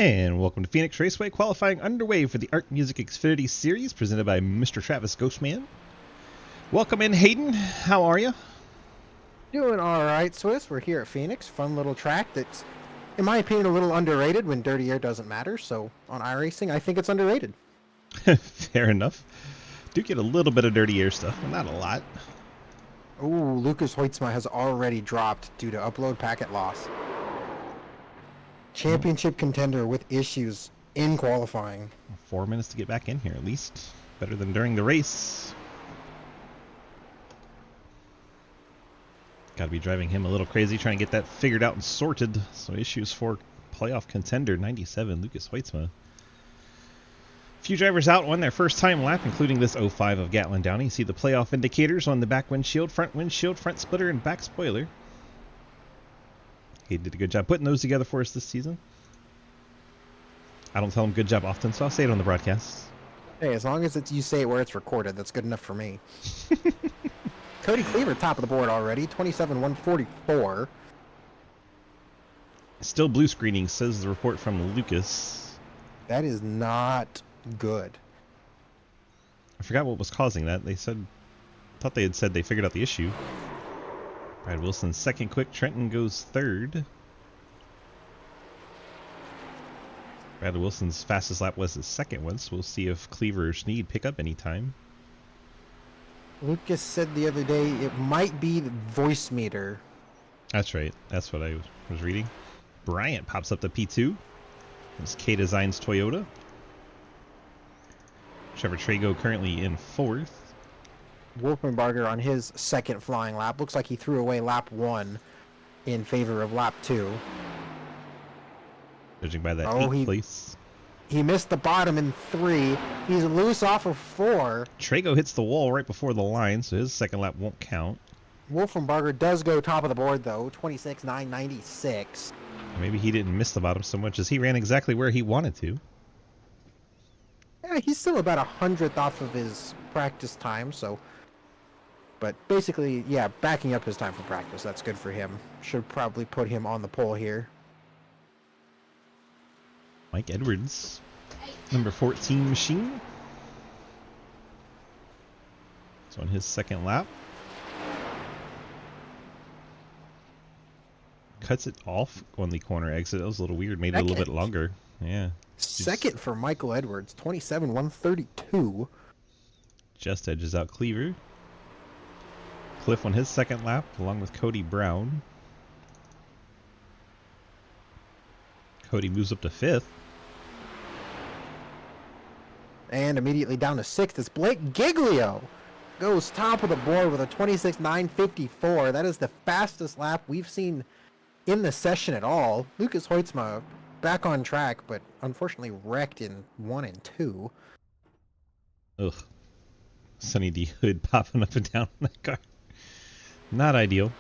And welcome to Phoenix Raceway, qualifying underway for the Art Music Xfinity Series, presented by Mr. Travis Ghostman. Welcome in, Hayden. How are you? Doing all right, Swiss. We're here at Phoenix. Fun little track that's, in my opinion, a little underrated when dirty air doesn't matter. So on iRacing, I think it's underrated. Fair enough. Do get a little bit of dirty air stuff, but not a lot. Ooh, Lucas Hoytsma has already dropped due to upload packet loss. Championship contender with issues in qualifying. 4 minutes to get back in here, at least. Better than during the race. Got to be driving him a little crazy, trying to get that figured out and sorted. So issues for playoff contender 97, Lucas Hoytsma. A few drivers out on their first time lap, including this 05 of Gatlin Downey. See the playoff indicators on the back windshield, front splitter, and back spoiler. He did a good job putting those together for us this season. I don't tell him good job often, so I'll say it on the broadcast. Hey, as long as you say it where it's recorded, that's good enough for me. Cody Cleaver, top of the board already, 27,144. Still blue screening, says the report from Lucas. That is not good. I forgot what was causing that. Thought they had said they figured out the issue. Brad Wilson's second quick. Trenton goes third. Brad Wilson's fastest lap was his second one, so we'll see if Cleaver or Snead pick up any time. Lucas said the other day it might be the voice meter. That's right. That's what I was reading. Bryant pops up to P2. It's K Designs Toyota. Trevor Trago currently in fourth. Wolfenbarger on his second flying lap. Looks like he threw away lap 1 in favor of lap 2. Judging by that 8th place. He missed the bottom in 3. He's loose off of 4. Trago hits the wall right before the line, so his second lap won't count. Wolfenbarger does go top of the board, though. 26,996. Maybe he didn't miss the bottom so much as he ran exactly where he wanted to. Yeah, he's still about 100th off of his practice time, so... But basically, yeah, backing up his time for practice. That's good for him. Should probably put him on the pole here. Mike Edwards, number 14 machine. So on his second lap. Cuts it off on the corner exit. That was a little weird. Made it a little bit longer. Yeah. Second for Michael Edwards. 27,132. Just edges out Cleaver. Cliff on his second lap, along with Cody Brown. Cody moves up to 5th. And immediately down to 6th is Blake Giglio. Goes top of the board with a 26,954. That is the fastest lap we've seen in the session at all. Lucas Hoytsma back on track, but unfortunately wrecked in 1 and 2. Ugh. Sonny D. Hood popping up and down in that car. Not ideal.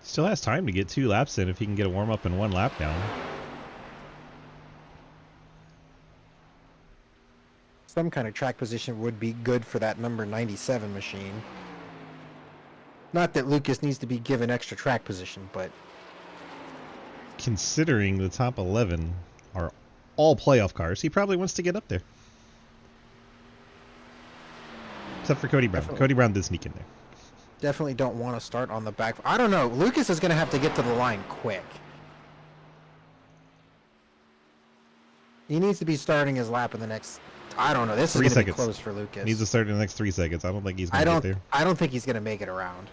Still has time to get 2 laps in if he can get a warm-up and 1 lap down. Some kind of track position would be good for that number 97 machine. Not that Lucas needs to be given extra track position, but... Considering the top 11 are all playoff cars, he probably wants to get up there. Except for Cody Brown. Definitely. Cody Brown did sneak in there. Definitely don't want to start on the back. I don't know. Lucas is going to have to get to the line quick. He needs to be starting his lap in the next... I don't know. This is going to be close for Lucas. Needs to start in the next 3 seconds. I don't think he's going to get there. I don't think he's going to make it around.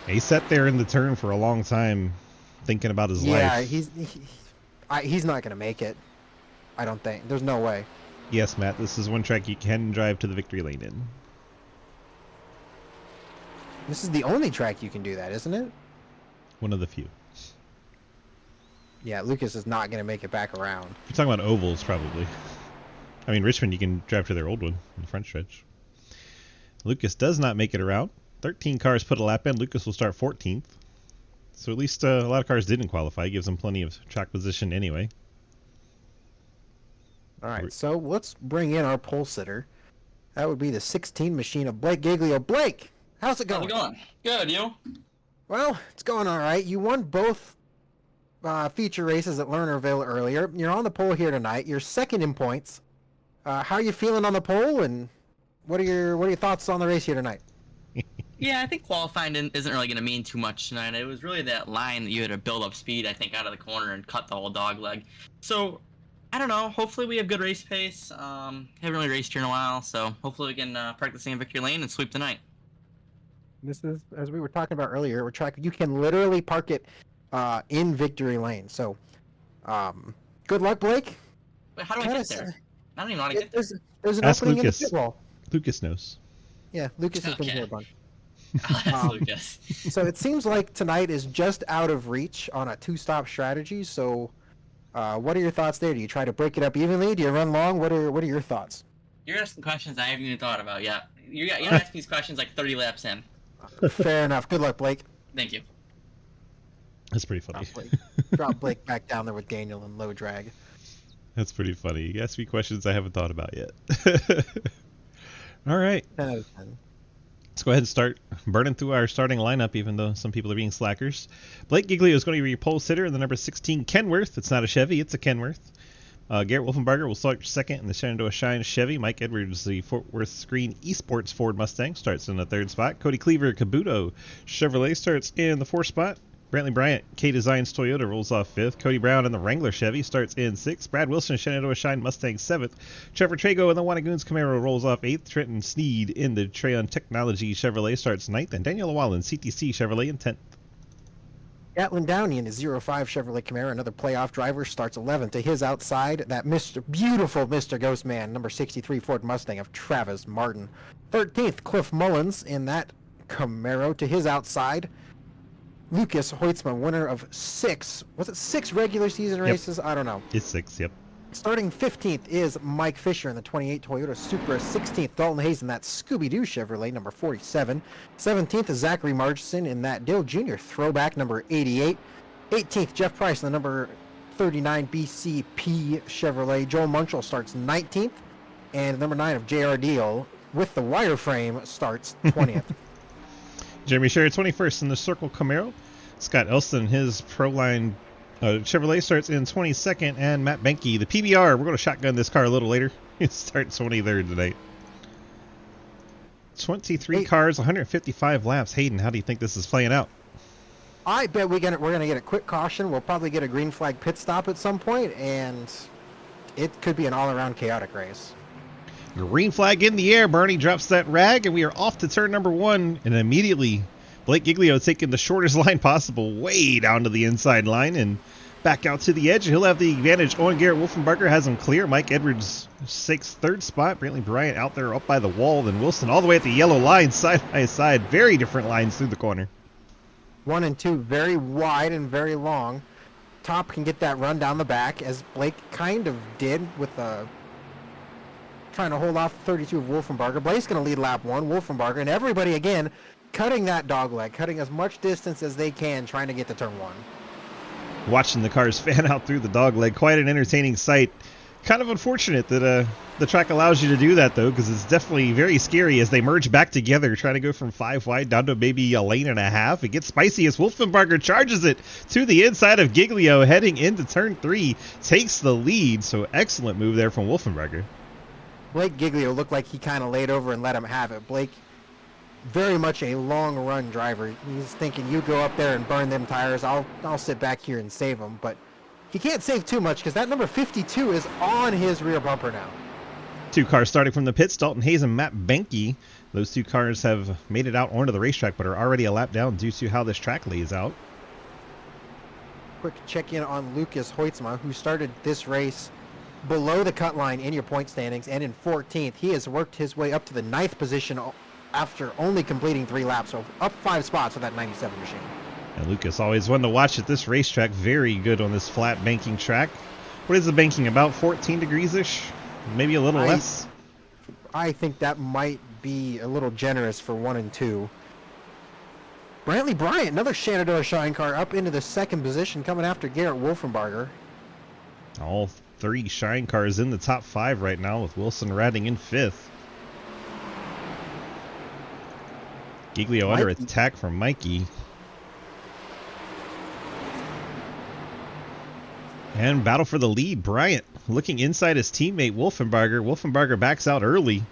He sat there in the turn for a long time thinking about his life. Yeah, he's not going to make it. I don't think. There's no way. Yes, Matt, this is one track you can drive to the victory lane in. This is the only track you can do that, isn't it? One of the few. Yeah, Lucas is not going to make it back around. You're talking about ovals, probably. I mean, Richmond, you can drive to their old one in the front stretch. Lucas does not make it around. 13 cars put a lap in. Lucas will start 14th. So at least a lot of cars didn't qualify. Gives them plenty of track position anyway. All right, so let's bring in our pole sitter. That would be the 16 machine of Blake Giglio. Blake, how's it going? How's it going? Good, you? Well, it's going all right. You won both feature races at Lernerville earlier. You're on the pole here tonight. You're second in points. How are you feeling on the pole, and what are your thoughts on the race here tonight? Yeah, I think qualifying isn't really going to mean too much tonight. It was really that line that you had to build up speed, I think, out of the corner and cut the whole dog leg. So, I don't know. Hopefully we have good race pace. Haven't really raced here in a while, so hopefully we can practice in victory lane and sweep tonight. This is, as we were talking about earlier, you can literally park it in victory lane. So, good luck, Blake. Wait, how do I get there? I don't even know how to get there. There's an Ask opening Lucas. in the pit wall. Lucas knows. Yeah, Lucas has been Okay. here a bunch. That's Lucas. So it seems like tonight is just out of reach on a two-stop strategy. So, what are your thoughts there? Do you try to break it up evenly? Do you run long? What are your thoughts? You're asking questions I haven't even thought about yet. You're asking these questions like 30 laps in. Fair enough. Good luck, Blake. Thank you. That's pretty funny. Drop Blake back down there with Daniel and low drag. That's pretty funny. You ask me questions I haven't thought about yet. All right. 10 out of 10. Let's go ahead and start burning through our starting lineup, even though some people are being slackers. Blake Giglio is going to be your pole sitter in the number 16 Kenworth. It's not a Chevy, it's a Kenworth. Garrett Wolfenbarger will start second in the Shenandoah Shine Chevy. Mike Edwards, the Fort Worth Screen Esports Ford Mustang, starts in the third spot. Cody Cleaver, Kabuto Chevrolet, starts in the fourth spot. Brantley Bryant, K-Designs Toyota, rolls off fifth. Cody Brown in the Wrangler Chevy starts in sixth. Brad Wilson, Shenandoah Shine Mustang, seventh. Trevor Trago in the Wannagoons Camaro rolls off eighth. Trenton Sneed in the Treon Technology Chevrolet starts ninth. And Daniel Llewellyn, CTC Chevrolet, in 10th. Gatlin Downey in the 05 Chevrolet Camaro, another playoff driver, starts 11th. To his outside, that beautiful Mr. Ghostman, number 63 Ford Mustang of Travis Martin. 13th, Cliff Mullins in that Camaro. To his outside, Lucas Hoitzma, winner of six regular season races? I don't know. It's 6, yep. Starting 15th is Mike Fisher in the 28 Toyota Supra. 16th, Dalton Hayes in that Scooby-Doo Chevrolet, number 47. 17th is Zachary Marchson in that Dale Jr. Throwback, number 88. 18th, Jeff Price in the number 39 BCP Chevrolet. Joel Munchell starts 19th. And number 9 of JR Deal with the wireframe starts 20th. Jeremy Sherry, 21st in the Circle Camaro. Scott Elston, his Proline Chevrolet, starts in 22nd. And Matt Benke, the PBR, we're going to shotgun this car a little later. It starts 23rd tonight. 23 cars, 155 laps. Hayden, how do you think this is playing out? I bet we're gonna get a quick caution. We'll probably get a green flag pit stop at some point, and it could be an all-around chaotic race. Green flag in the air. Barney drops that rag, and we are off to turn number 1. And immediately, Blake Giglio taking the shortest line possible, way down to the inside line, and back out to the edge. He'll have the advantage. Owen Garrett Wolfenbarger has him clear. Mike Edwards takes third spot. Brantley Bryant out there up by the wall. Then Wilson all the way at the yellow line, side by side. Very different lines through the corner. 1 and 2, very wide and very long. Top can get that run down the back, as Blake kind of did with trying to hold off 32 of Wolfenbarger. Blake's going to lead lap 1, Wolfenbarger, and everybody again cutting that dog leg, cutting as much distance as they can, trying to get to turn 1. Watching the cars fan out through the dog leg, quite an entertaining sight. Kind of unfortunate that the track allows you to do that, though, because it's definitely very scary as they merge back together, trying to go from 5 wide down to maybe a lane and a half. It gets spicy as Wolfenbarger charges it to the inside of Giglio, heading into turn 3, takes the lead. So excellent move there from Wolfenbarger. Blake Giglio looked like he kind of laid over and let him have it. Blake, very much a long-run driver. He's thinking, you go up there and burn them tires. I'll sit back here and save them. But he can't save too much because that number 52 is on his rear bumper now. 2 cars starting from the pits, Dalton Hayes and Matt Benke. Those 2 cars have made it out onto the racetrack, but are already a lap down due to how this track lays out. Quick check-in on Lucas Hoitzma, who started this race below the cut line in your point standings and in 14th. He has worked his way up to the 9th position after only completing 3 laps, so up 5 spots with that 97 machine. And Lucas, always one to watch at this racetrack. Very good on this flat banking track. What is the banking, about 14 degrees-ish? Maybe a little less? I think that might be a little generous for 1 and 2. Brantley Bryant, another Shenandoah Shine car, up into the 2nd position, coming after Garrett Wolfenbarger. All 3 Shine cars in the top 5 right now, with Wilson riding in 5th. Giglio under attack from Mikey. And battle for the lead. Bryant looking inside his teammate Wolfenbarger. Wolfenbarger backs out early.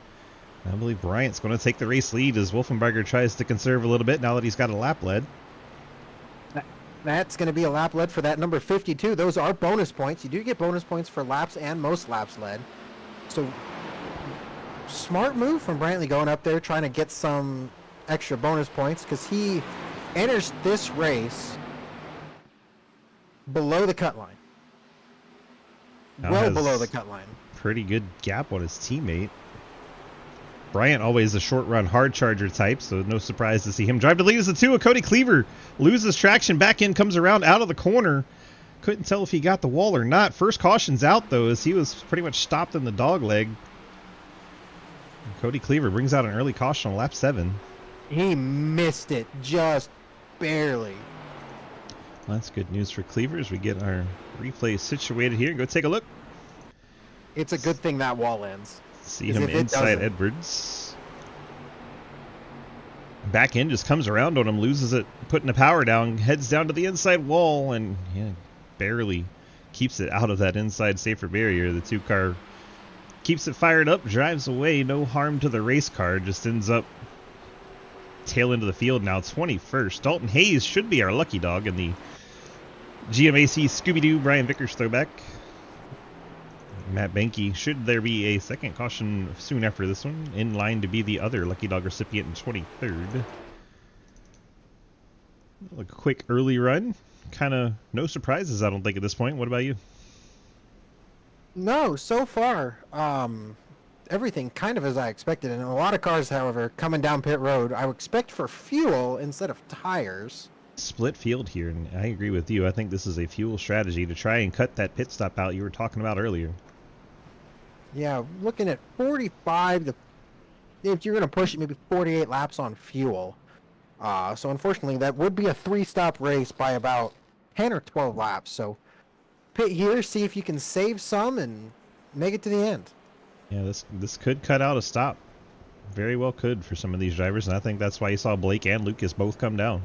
I believe Bryant's going to take the race lead as Wolfenbarger tries to conserve a little bit now that he's got a lap led. That's going to be a lap led for that number 52. Those are bonus points. You do get bonus points for laps and most laps led. So, smart move from Brantley going up there trying to get some extra bonus points because he enters this race below the cut line. Now Well has below the cut line. Pretty good gap on his teammate. Bryant always a short run hard charger type, so no surprise to see him drive to lead as the 2 of Cody Cleaver. Loses traction, back in, comes around out of the corner. Couldn't tell if he got the wall or not. First caution's out though, as he was pretty much stopped in the dog leg. Cody Cleaver brings out an early caution on lap 7. He missed it just barely. Well, that's good news for Cleaver as we get our replay situated here. Go take a look. It's a good thing that wall ends. See him inside Edwards. Back end just comes around on him, loses it, putting the power down, heads down to the inside wall, and barely keeps it out of that inside safer barrier. The 2 car keeps it fired up, drives away, no harm to the race car, just ends up tail into the field now, 21st. Dalton Hayes should be our lucky dog in the GMAC Scooby-Doo Brian Vickers throwback. Matt Benke, should there be a second caution soon after this one, in line to be the other lucky dog recipient in 23rd. A quick early run. Kind of no surprises, I don't think, at this point. What about you? No, so far, everything kind of as I expected. And a lot of cars, however, coming down pit road, I would expect for fuel instead of tires. Split field here, and I agree with you. I think this is a fuel strategy to try and cut that pit stop out you were talking about earlier. Yeah, looking at 45 to, if you're going to push it, maybe 48 laps on fuel. So unfortunately, that would be a 3-stop race by about 10 or 12 laps. So pit here, see if you can save some and make it to the end. Yeah, this could cut out a stop. Very well could for some of these drivers, and I think that's why you saw Blake and Lucas both come down.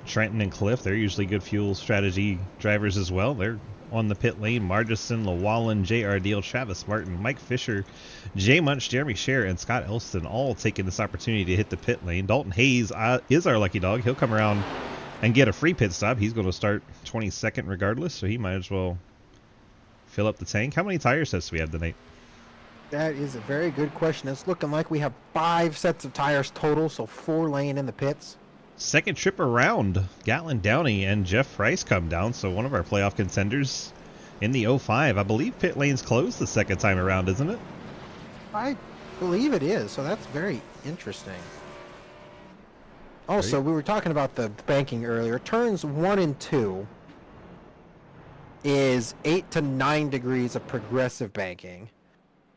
Trenton and Cliff, they're usually good fuel strategy drivers as well. They're on the pit lane. Margison, Llewellyn, J.R. Deal, Travis Martin, Mike Fisher, Jay Munch, Jeremy Scher, and Scott Elston all taking this opportunity to hit the pit lane. Dalton Hayes is our lucky dog. He'll come around and get a free pit stop. He's going to start 22nd regardless, so he might as well fill up the tank. How many tire sets do we have tonight? That is a very good question. It's looking like we have 5 sets of tires total, so 4 laying in the pits. Second trip around, Gatlin Downey and Jeff Price come down, so one of our playoff contenders in the 05. I believe pit lane's closed the second time around, isn't it? I believe it is, so that's very interesting. Also, we were talking about the banking earlier. Turns 1 and 2 is 8 to 9 degrees of progressive banking.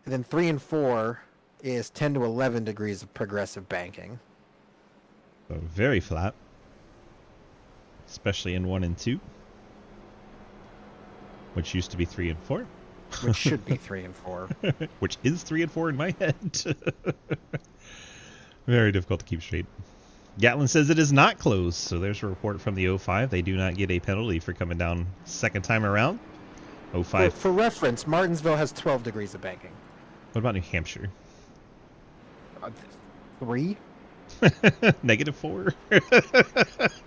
And then 3 and 4 is 10 to 11 degrees of progressive banking. So very flat, especially in 1 and 2, which used to be 3 and 4. Which should be 3 and 4. Which is 3 and 4 in my head. Very difficult to keep straight. Gatlin says it is not closed, so there's a report from the 05. They do not get a penalty for coming down second time around. 05. For reference, Martinsville has 12 degrees of banking. What about New Hampshire? 3? -4.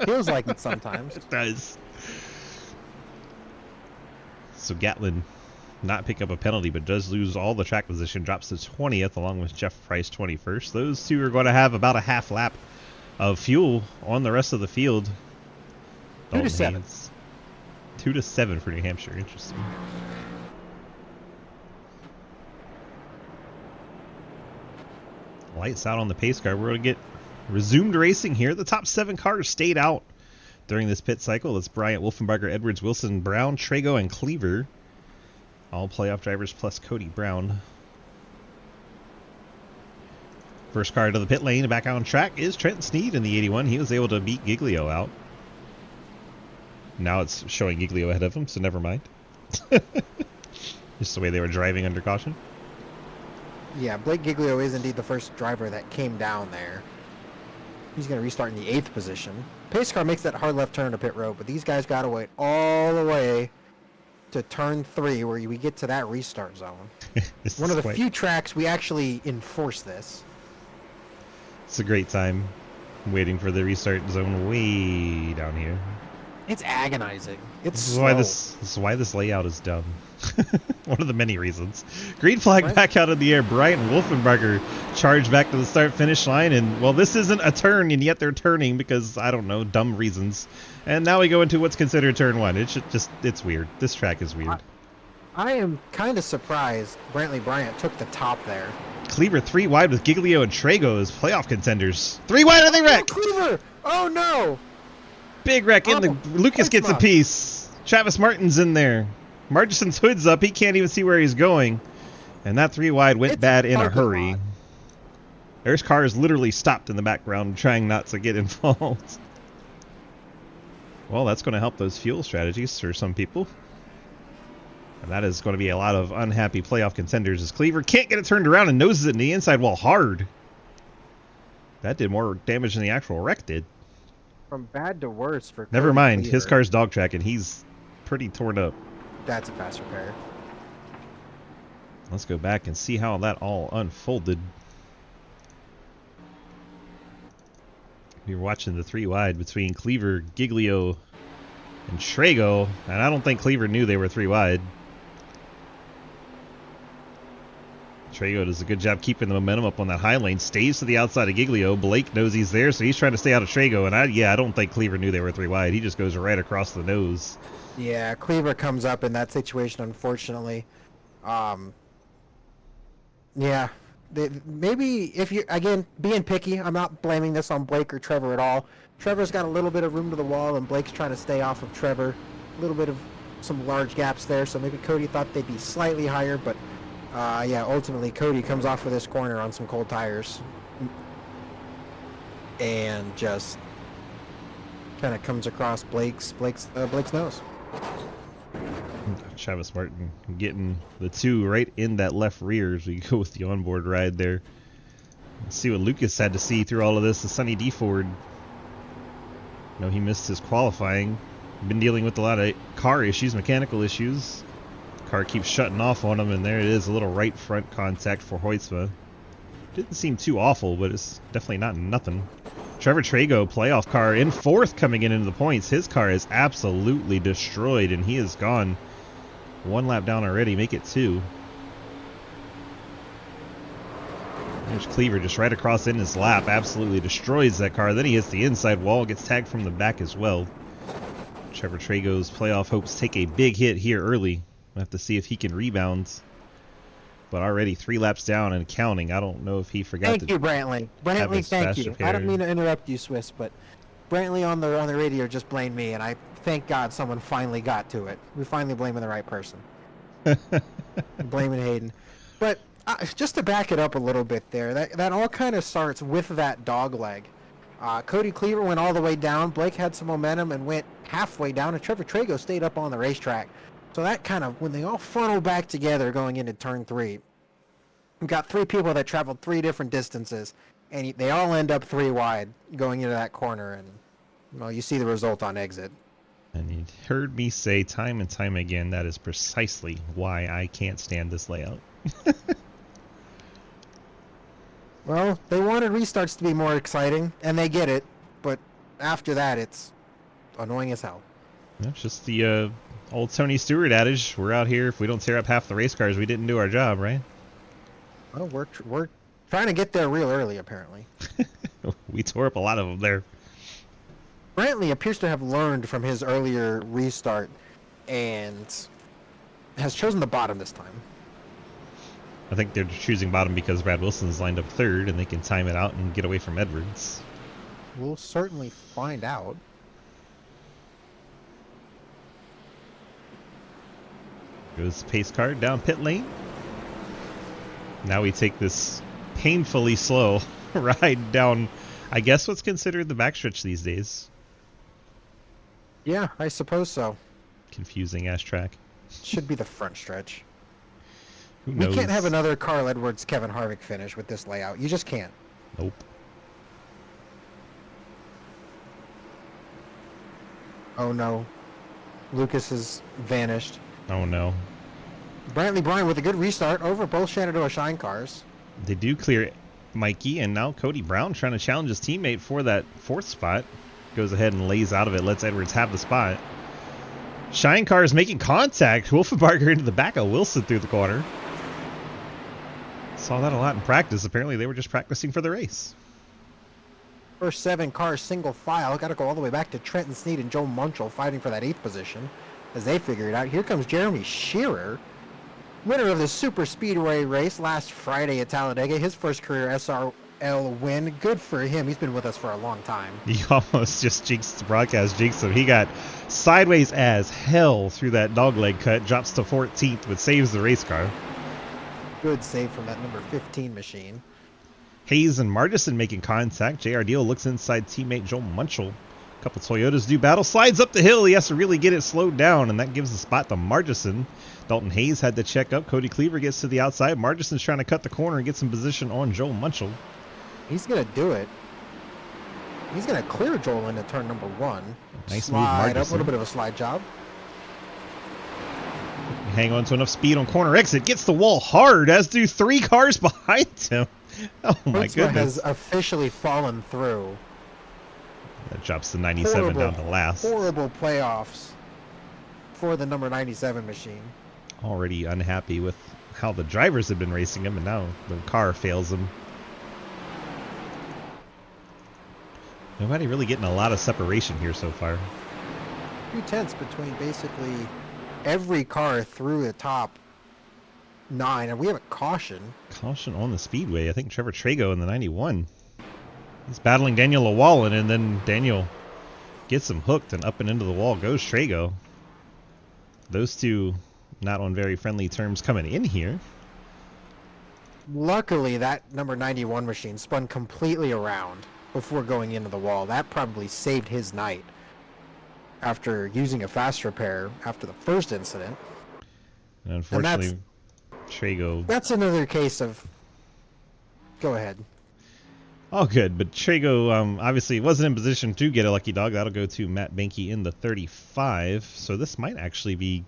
Feels like it sometimes. It does. So Gatlin not pick up a penalty, but does lose all the track position, drops to 20th along with Jeff Price 21st. Those two are going to have about a half lap of fuel on the rest of the field. 2 to 7. 2 to 7 for New Hampshire. Interesting. Lights out on the pace car. We're going to get resumed racing here. The top 7 cars stayed out during this pit cycle. That's Bryant, Wolfenbarger, Edwards, Wilson, Brown, Trago, and Cleaver. All playoff drivers plus Cody Brown. First car to the pit lane and back on track is Trent Sneed in the 81. He was able to beat Giglio out. Now it's showing Giglio ahead of him, so never mind. Just the way they were driving under caution. Yeah, Blake Giglio is indeed the first driver that came down there. He's going to restart in the 8th position. Pace car makes that hard left turn to pit road, but these guys got to wait all the way to turn 3 where we get to that restart zone. One is of the few tracks we actually enforce this. It's a great time. I'm waiting for the restart zone way down here. It's agonizing. It's This is slow. why this layout is dumb. One of the many reasons. Green flag Right. back out of the air. Bryant Wolfenbarger charged back to the start finish line, and well, this isn't a turn, and yet they're turning because I don't know, dumb reasons. And now we go into what's considered turn 1. It's weird. This track is weird. I am kind of surprised Brantley Bryant took the top there. Cleaver 3 wide with Giglio and Trago as playoff contenders. 3 wide and they wreck. Cleaver! Oh no! Big wreck in the. Lucas gets a piece. Travis Martin's in there. Margison's hood's up. He can't even see where he's going. And that 3 wide went bad in a hurry. Their car is literally stopped in the background trying not to get involved. Well, that's going to help those fuel strategies for some people. And that is going to be a lot of unhappy playoff contenders as Cleaver can't get it turned around and noses it in the inside wall hard. That did more damage than the actual wreck did. From bad to worse for Never Cody mind, Cleaver. his car's dog track and he's pretty torn up. That's a fast repair. Let's go back and see how that all unfolded. We were watching the 3 wide between Cleaver, Giglio, and Trago, and I don't think Cleaver knew they were 3 wide. Trago does a good job keeping the momentum up on that high lane, stays to the outside of Giglio. Blake knows he's there, so he's trying to stay out of Trago, and I don't think Cleaver knew they were 3 wide. He just goes right across the nose. Yeah, Cleaver comes up in that situation, unfortunately. Yeah, maybe if you, again, being picky, I'm not blaming this on Blake or Trevor at all. Trevor's got a little bit of room to the wall, and Blake's trying to stay off of Trevor. A little bit of some large gaps there, so maybe Cody thought they'd be slightly higher, but yeah, ultimately Cody comes off of this corner on some cold tires and just kind of comes across Blake's nose. Travis Martin getting the 2 right in that left rear as we go with the onboard ride there. Let's see what Lucas had to see through all of this. The Sonny D Ford. No, he missed his qualifying. Been dealing with a lot of car issues, mechanical issues. Car keeps shutting off on him, and there it is, a little right front contact for Hoytsma. Didn't seem too awful, but it's definitely not nothing. Trevor Trago, playoff car, in 4th coming into the points. His car is absolutely destroyed, and he is gone 1 lap down already. Make it 2. There's Cleaver just right across in his lap, absolutely destroys that car. Then he hits the inside wall, gets tagged from the back as well. Trevor Trago's playoff hopes take a big hit here early. We'll have to see if he can rebound. But already 3 laps down and counting. I don't know if he forgot Thank you, Brantley. Brantley, thank you. I don't mean to interrupt you, Swiss, but Brantley on the radio just blamed me, and I thank God someone finally got to it. We're finally blaming the right person. Blaming Hayden. But just to back it up a little bit there, that all kind of starts with that dog leg. Cody Cleaver went all the way down. Blake had some momentum and went halfway down, and Trevor Trago stayed up on the racetrack. So that kind of, when they all funnel back together going into turn 3, we've got 3 people that traveled 3 different distances, and they all end up 3 wide going into that corner, and well, you see the result on exit. And you heard me say time and time again, that is precisely why I can't stand this layout. Well, they wanted restarts to be more exciting, and they get it, but after that, it's annoying as hell. It's just the old Tony Stewart adage, we're out here, if we don't tear up half the race cars, we didn't do our job, right? Well, we're trying to get there real early, apparently. We tore up a lot of them there. Brantley appears to have learned from his earlier restart and has chosen the bottom this time. I think they're choosing bottom because Brad Wilson's lined up 3rd and they can time it out and get away from Edwards. We'll certainly find out. Goes pace car down pit lane. Now we take this painfully slow ride down, I guess what's considered the backstretch these days. Yeah, I suppose so. Confusing ass track. Should be the front stretch. Who knows? We can't have another Carl Edwards, Kevin Harvick finish with this layout. You just can't. Nope. Oh no. Lucas has vanished. Oh no. Brantley Bryan with a good restart over both Shenandoah Shine cars. They do clear Mikey, and now Cody Brown trying to challenge his teammate for that 4th spot. Goes ahead and lays out of it, lets Edwards have the spot. Shine cars making contact. Wolfenbarger into the back of Wilson through the corner. Saw that a lot in practice. Apparently they were just practicing for the race. First 7 cars single file. Got to go all the way back to Trenton Snead and Joe Munchell fighting for that 8th position as they figure it out. Here comes Jeremy Shearer, winner of the Super Speedway race last Friday at Talladega. His first career SRL win. Good for him. He's been with us for a long time. He almost just jinxed the broadcast, jinxed him. He got sideways as hell through that dogleg cut, drops to 14th, but saves the race car. Good save from that number 15 machine. Hayes and Margison making contact. JR Deal looks inside teammate Joel Munchell. A couple Toyotas do battle. Slides up the hill. He has to really get it slowed down, and that gives the spot to Margison. Dalton Hayes had to check up. Cody Cleaver gets to the outside. Margison's trying to cut the corner and get some position on Joel Munchell. He's going to do it. He's going to clear Joel into turn number 1. Nice slide move, up, a little Margison. bit of a slide job. Hang on to enough speed on corner exit. Gets the wall hard, as do 3 cars behind him. Oh my Kurtzman goodness. has officially fallen through. That drops the 97 down to last. Horrible playoffs for the number 97 machine. Already unhappy with how the drivers have been racing him, and now the car fails him. Nobody really getting a lot of separation here so far. 2 tenths between basically every car through the top 9, and we have a caution. Caution on the speedway. I think Trevor Trago in the 91. He's battling Daniel Llewellyn, and then Daniel gets him hooked, and up and into the wall goes Trago. Those two not on very friendly terms coming in here. Luckily, that number 91 machine spun completely around before going into the wall. That probably saved his night after using a fast repair after the first incident. And unfortunately, Trago... That's another case of... Go ahead. All good, but Trago obviously wasn't in position to get a lucky dog. That'll go to Matt Benke in the 35. So this might actually be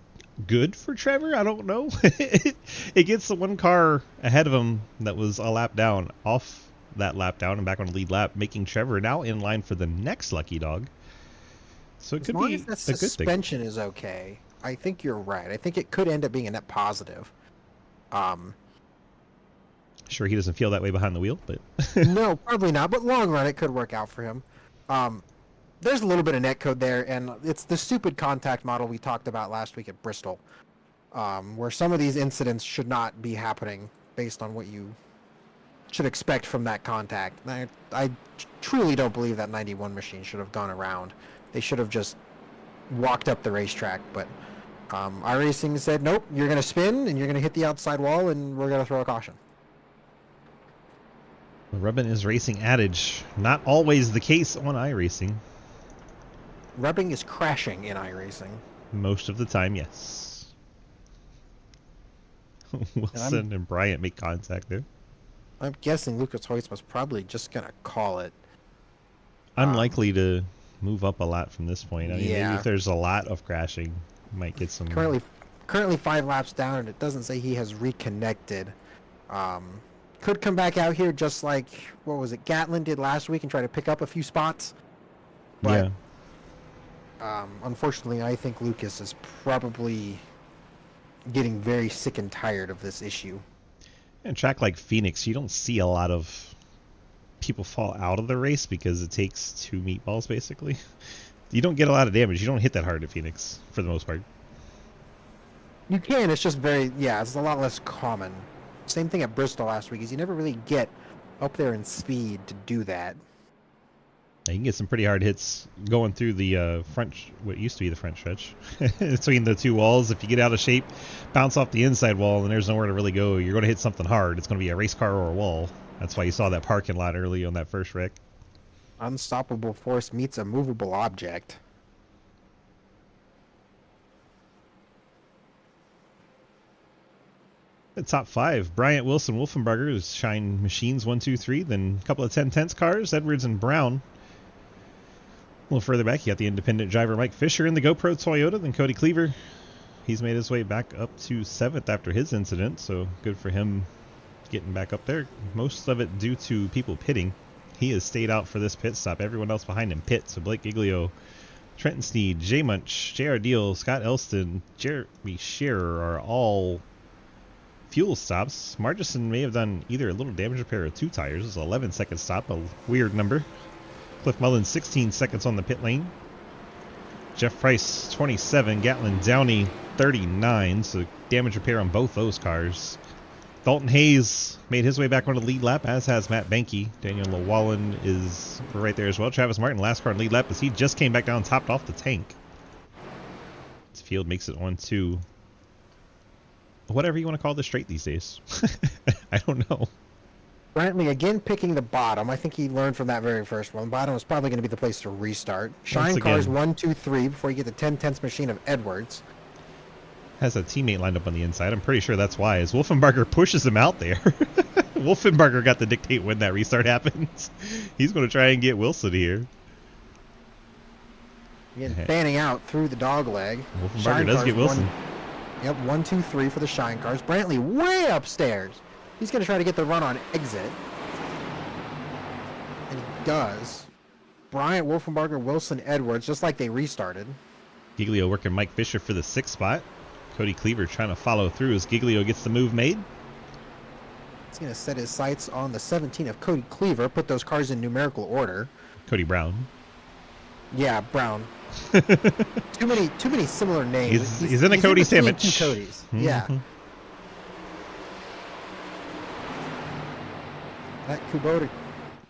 good for Trevor. I don't know. It gets the 1 car ahead of him that was a lap down off that lap down and back on the lead lap, making Trevor now in line for the next lucky dog. So it could be a good thing. Suspension is okay. I think you're right. I think it could end up being a net positive. Sure, he doesn't feel that way behind the wheel, but No, probably not. But long run, it could work out for him. There's a little bit of net code there, and it's the stupid contact model we talked about last week at Bristol, where some of these incidents should not be happening based on what you should expect from that contact. I truly don't believe that 91 machine should have gone around. They should have just walked up the racetrack, but iRacing said, nope, you're going to spin, and you're going to hit the outside wall, and we're going to throw a caution. the rubbing is racing adage. Not always the case on iRacing. Rubbing is crashing in iRacing. Most of the time, yes. Wilson and Bryant make contact there. I'm guessing Lucas Hoyt was probably just going to call it. Unlikely to move up a lot from this point. I mean, yeah. maybe if there's a lot of crashing, might get some... Currently 5 laps down, and it doesn't say he has reconnected. Could come back out here just like, what was it, Gatlin did last week and try to pick up a few spots. But, unfortunately, I think Lucas is probably getting very sick and tired of this issue. In a track like Phoenix, you don't see a lot of people fall out of the race because it takes 2 meatballs, basically. You don't get a lot of damage. You don't hit that hard at Phoenix, for the most part. You can, it's just it's a lot less common. Same thing at Bristol last week, is you never really get up there in speed to do that. You can get some pretty hard hits going through the what used to be the front stretch between the 2 walls. If you get out of shape, bounce off the inside wall, and there's nowhere to really go, you're going to hit something hard. It's going to be a race car or a wall. That's why you saw that parking lot early on that first wreck. Unstoppable force meets a movable object. The top 5, Bryant, Wilson, Wolfenbarger is Shine Machines 1, 2, 3. Then a couple of 10/10 cars, Edwards and Brown. A little further back, you got the independent driver Mike Fisher in the GoPro Toyota. Then Cody Cleaver He's made his way back up to 7th after his incident, so good for him getting back up there. Most of it due to people pitting. He has stayed out for this pit stop. Everyone else behind him pit. So Blake Giglio, Trenton Sneed, Jay Munch, J.R. Deal, Scott Elston, Jeremy Shearer are all fuel stops. Margison may have done either a little damage repair or 2 tires. It's an 11-second stop, a weird number. Cliff Mullins, 16 seconds on the pit lane. Jeff Price, 27. Gatlin Downey, 39. So damage repair on both those cars. Dalton Hayes made his way back on the lead lap, as has Matt Banky. Daniel Llewellyn is right there as well. Travis Martin, last car in lead lap, as he just came back down, topped off the tank. This field makes it on to whatever you want to call this straight these days. I don't know. Brantley again picking the bottom. I think he learned from that very first one. Bottom is probably going to be the place to restart. Shine cars 1, 2, 3 before you get the 10/10 machine of Edwards. Has a teammate lined up on the inside. I'm pretty sure that's why. As Wolfenbarger pushes him out there. Wolfenbarger got to dictate when that restart happens. He's going to try and get Wilson here. Again, fanning out through the dog leg. Wolfenbarger does get Wilson. Yep, 1, 2, 3 for the Shine cars. Brantley way upstairs. He's going to try to get the run on exit. And he does. Bryant, Wolfenbarger, Wilson, Edwards, just like they restarted. Giglio working Mike Fisher for the 6th spot. Cody Cleaver trying to follow through as Giglio gets the move made. He's going to set his sights on the 17 of Cody Cleaver, put those cars in numerical order. Cody Brown. Yeah, Brown. too many similar names. He's in a Cody sandwich. 2 Codys. Yeah. That Kubota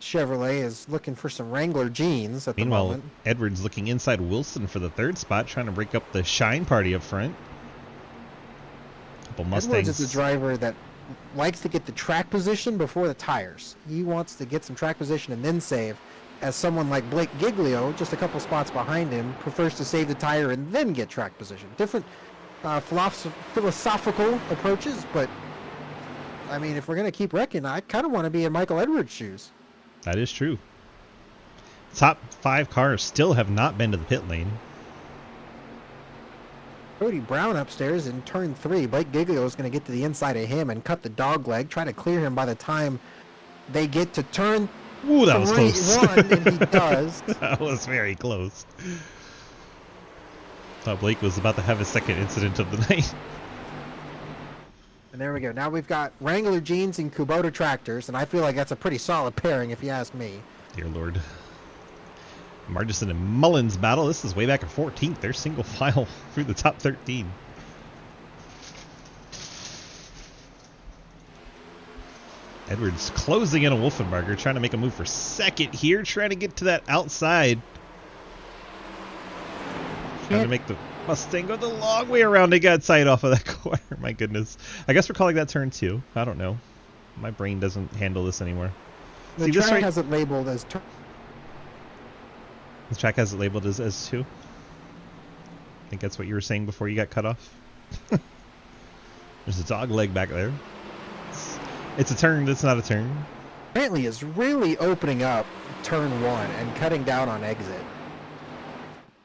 Chevrolet is looking for some Wrangler jeans at the moment. Meanwhile, Edwards looking inside Wilson for the 3rd spot, trying to break up the Shine party up front. Couple Mustangs. Edwards is a driver that likes to get the track position before the tires. He wants to get some track position and then save. As someone like Blake Giglio, just a couple spots behind him, prefers to save the tire and then get track position. Different philosophical approaches, but I mean, if we're going to keep wrecking, I kind of want to be in Michael Edwards' shoes. That is true. Top 5 cars still have not been to the pit lane. Cody Brown upstairs in turn 3. Blake Giglio is going to get to the inside of him and cut the dog leg, try to clear him by the time they get to turn Ooh, that was close. 1, and he does. That was very close. Thought Blake was about to have his 2nd incident of the night. And there we go. Now we've got Wrangler jeans and Kubota tractors, and I feel like that's a pretty solid pairing if you ask me. Dear Lord. Margison and Mullins battle. This is way back at 14th. They're single file through the top 13. Edwards closing in a Wolfenbarger, trying to make a move for 2nd here, trying to get to that outside. Trying to make the Mustang go the long way around to get sight off of that corner. My goodness. I guess we're calling that turn 2. I don't know. My brain doesn't handle this anymore. The track has it labeled as turn. The track has it labeled as 2. I think that's what you were saying before you got cut off. There's a dog leg back there. It's a turn that's not a turn. Brantley is really opening up turn 1 and cutting down on exit.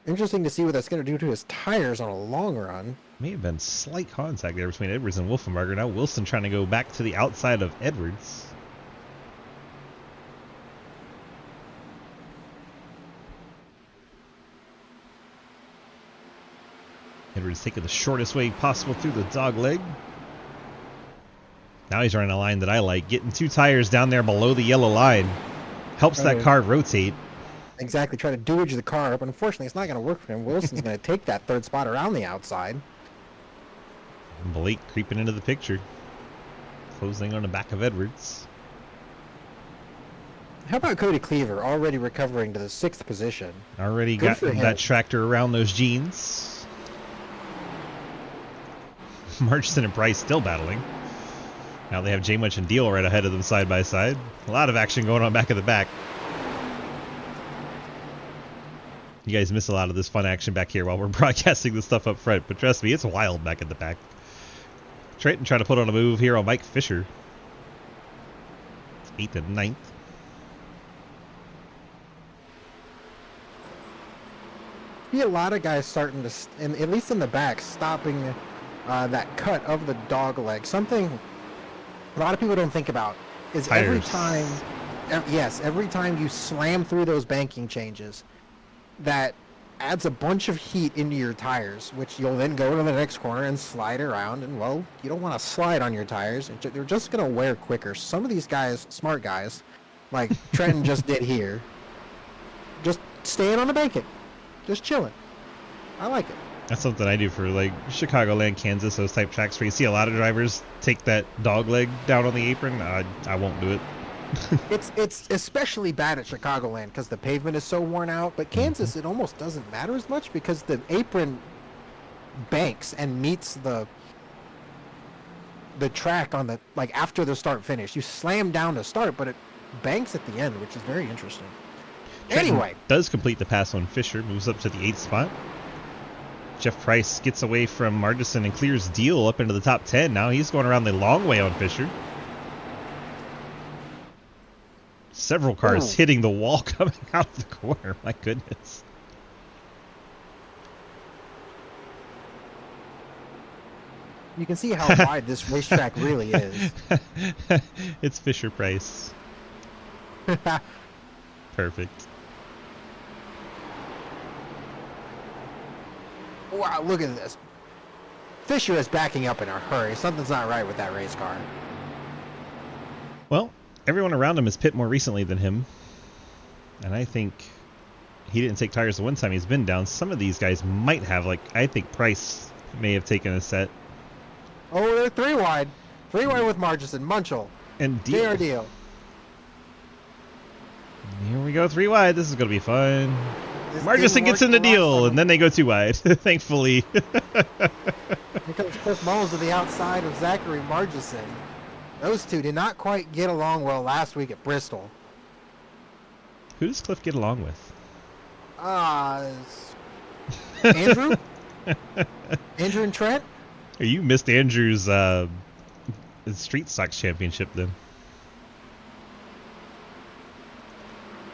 Interesting to see what that's going to do to his tires on a long run. May have been slight contact there between Edwards and Wolfenbarger. Now Wilson trying to go back to the outside of Edwards. Edwards taking the shortest way possible through the dog leg. Now he's running a line that I like. Getting 2 tires down there below the yellow line. Helps that car rotate. Exactly. Try to dewage the car, but unfortunately it's not going to work for him. Wilson's going to take that 3rd spot around the outside. And Blake creeping into the picture. Closing on the back of Edwards. How about Cody Cleaver already recovering to the 6th position? Already got that tractor around those jeans. Marchson and Price still battling. Now they have J Much and Deal right ahead of them side by side. A lot of action going on back of the back. You guys miss a lot of this fun action back here while we're broadcasting the stuff up front, but trust me, it's wild back at the back. Trenton trying to put on a move here on Mike Fisher. 8th and 9th. See a lot of guys starting to, and at least in the back, stopping that cut of the dog leg. Something a lot of people don't think about is every Tires. time, yes, every time you slam through those banking changes, that adds a bunch of heat into your tires, which you'll then go to the next corner and slide around. And well, you don't want to slide on your tires. They're just going to wear quicker. Some of these guys, smart guys, like Trenton just did here, just staying on the banking, just chilling. I like it. That's something I do for like Chicagoland, Kansas, those type tracks where you see a lot of drivers take that dog leg down on the apron. I won't do it. It's especially bad at Chicagoland because the pavement is so worn out. But Kansas, it almost doesn't matter as much because the apron banks and meets the track on the, like, after the start finish. You slam down to start, but it banks at the end, which is very interesting. Trenton Anyway, does complete the pass on Fisher, moves up to the 8th spot. Jeff Price gets away from Margison and clears Deal up into the top 10. Now he's going around the long way on Fisher. Several cars hitting the wall coming out of the corner. My goodness. you can see how wide this racetrack really is. It's Fisher Price. Perfect. Wow, look at this. Fisher is backing up in a hurry. Something's not right with that race car. Well, everyone around him has pit more recently than him. And I think he didn't take tires the one time he's been down. Some of these guys might have, like, I think Price may have taken a set. Oh, they're 3 wide. 3 wide with Margison, Munchell, And Deal. Deal. Here we go, 3 wide. This is going to be fun. This Margison didn't gets work in the the last Deal, time. and then they go 2 wide, thankfully. Here comes Cliff Mullins to the outside of Zachary Margison. Those two did not quite get along well last week at Bristol. Who does Cliff get along with? Andrew? Andrew and Trent? Or you missed Andrew's Street Stocks Championship then.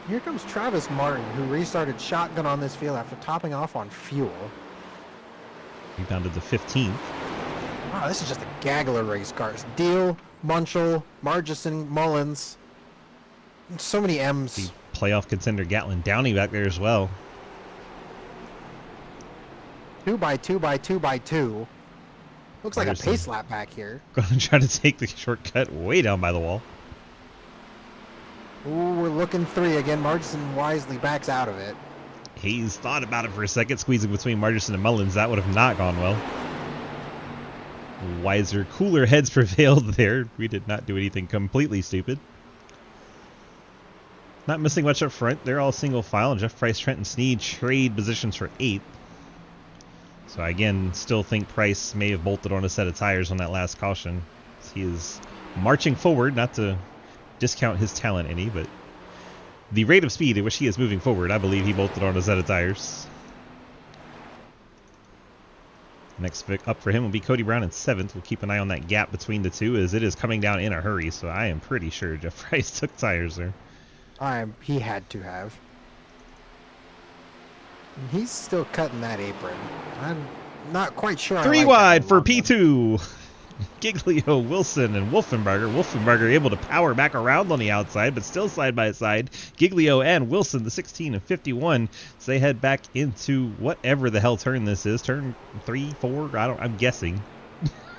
Here comes Travis Martin, who restarted shotgun on this field after topping off on fuel. Rebounded to 15th. Wow, this is just a gaggle of race cars. Deal, Munchell, Margison, Mullins. So many M's. The playoff contender Gatlin Downey back there as well. 2 by 2 by 2 by 2. Looks like a Patterson. pace lap back here. Going to try to take the shortcut way down by the wall. Ooh, we're looking 3 again. Margison wisely backs out of it. Hayes thought about it for a second, squeezing between Margison and Mullins. That would have not gone well. Wiser, cooler heads prevailed there. We did not do anything completely stupid. Not missing much up front. They're all single file. Jeff Price, Trent, and Snead trade positions for 8th. So I, again, still think Price may have bolted on a set of tires on that last caution. He is marching forward, not to discount his talent any, but the rate of speed at which he is moving forward, I believe he bolted on a set of tires. Next up for him will be Cody Brown in 7th. We'll keep an eye on that gap between the two as it is coming down in a hurry, so I am pretty sure Jeff Price took tires there. He had to have. He's still cutting that apron. I'm not quite sure. 3 wide for P2. Giglio, Wilson, and Wolfenbarger. Wolfenbarger able to power back around on the outside, but still side by side. Giglio and Wilson, the 16 and 51, so they head back into whatever the hell turn this is. Turn 3, 4, I'm guessing.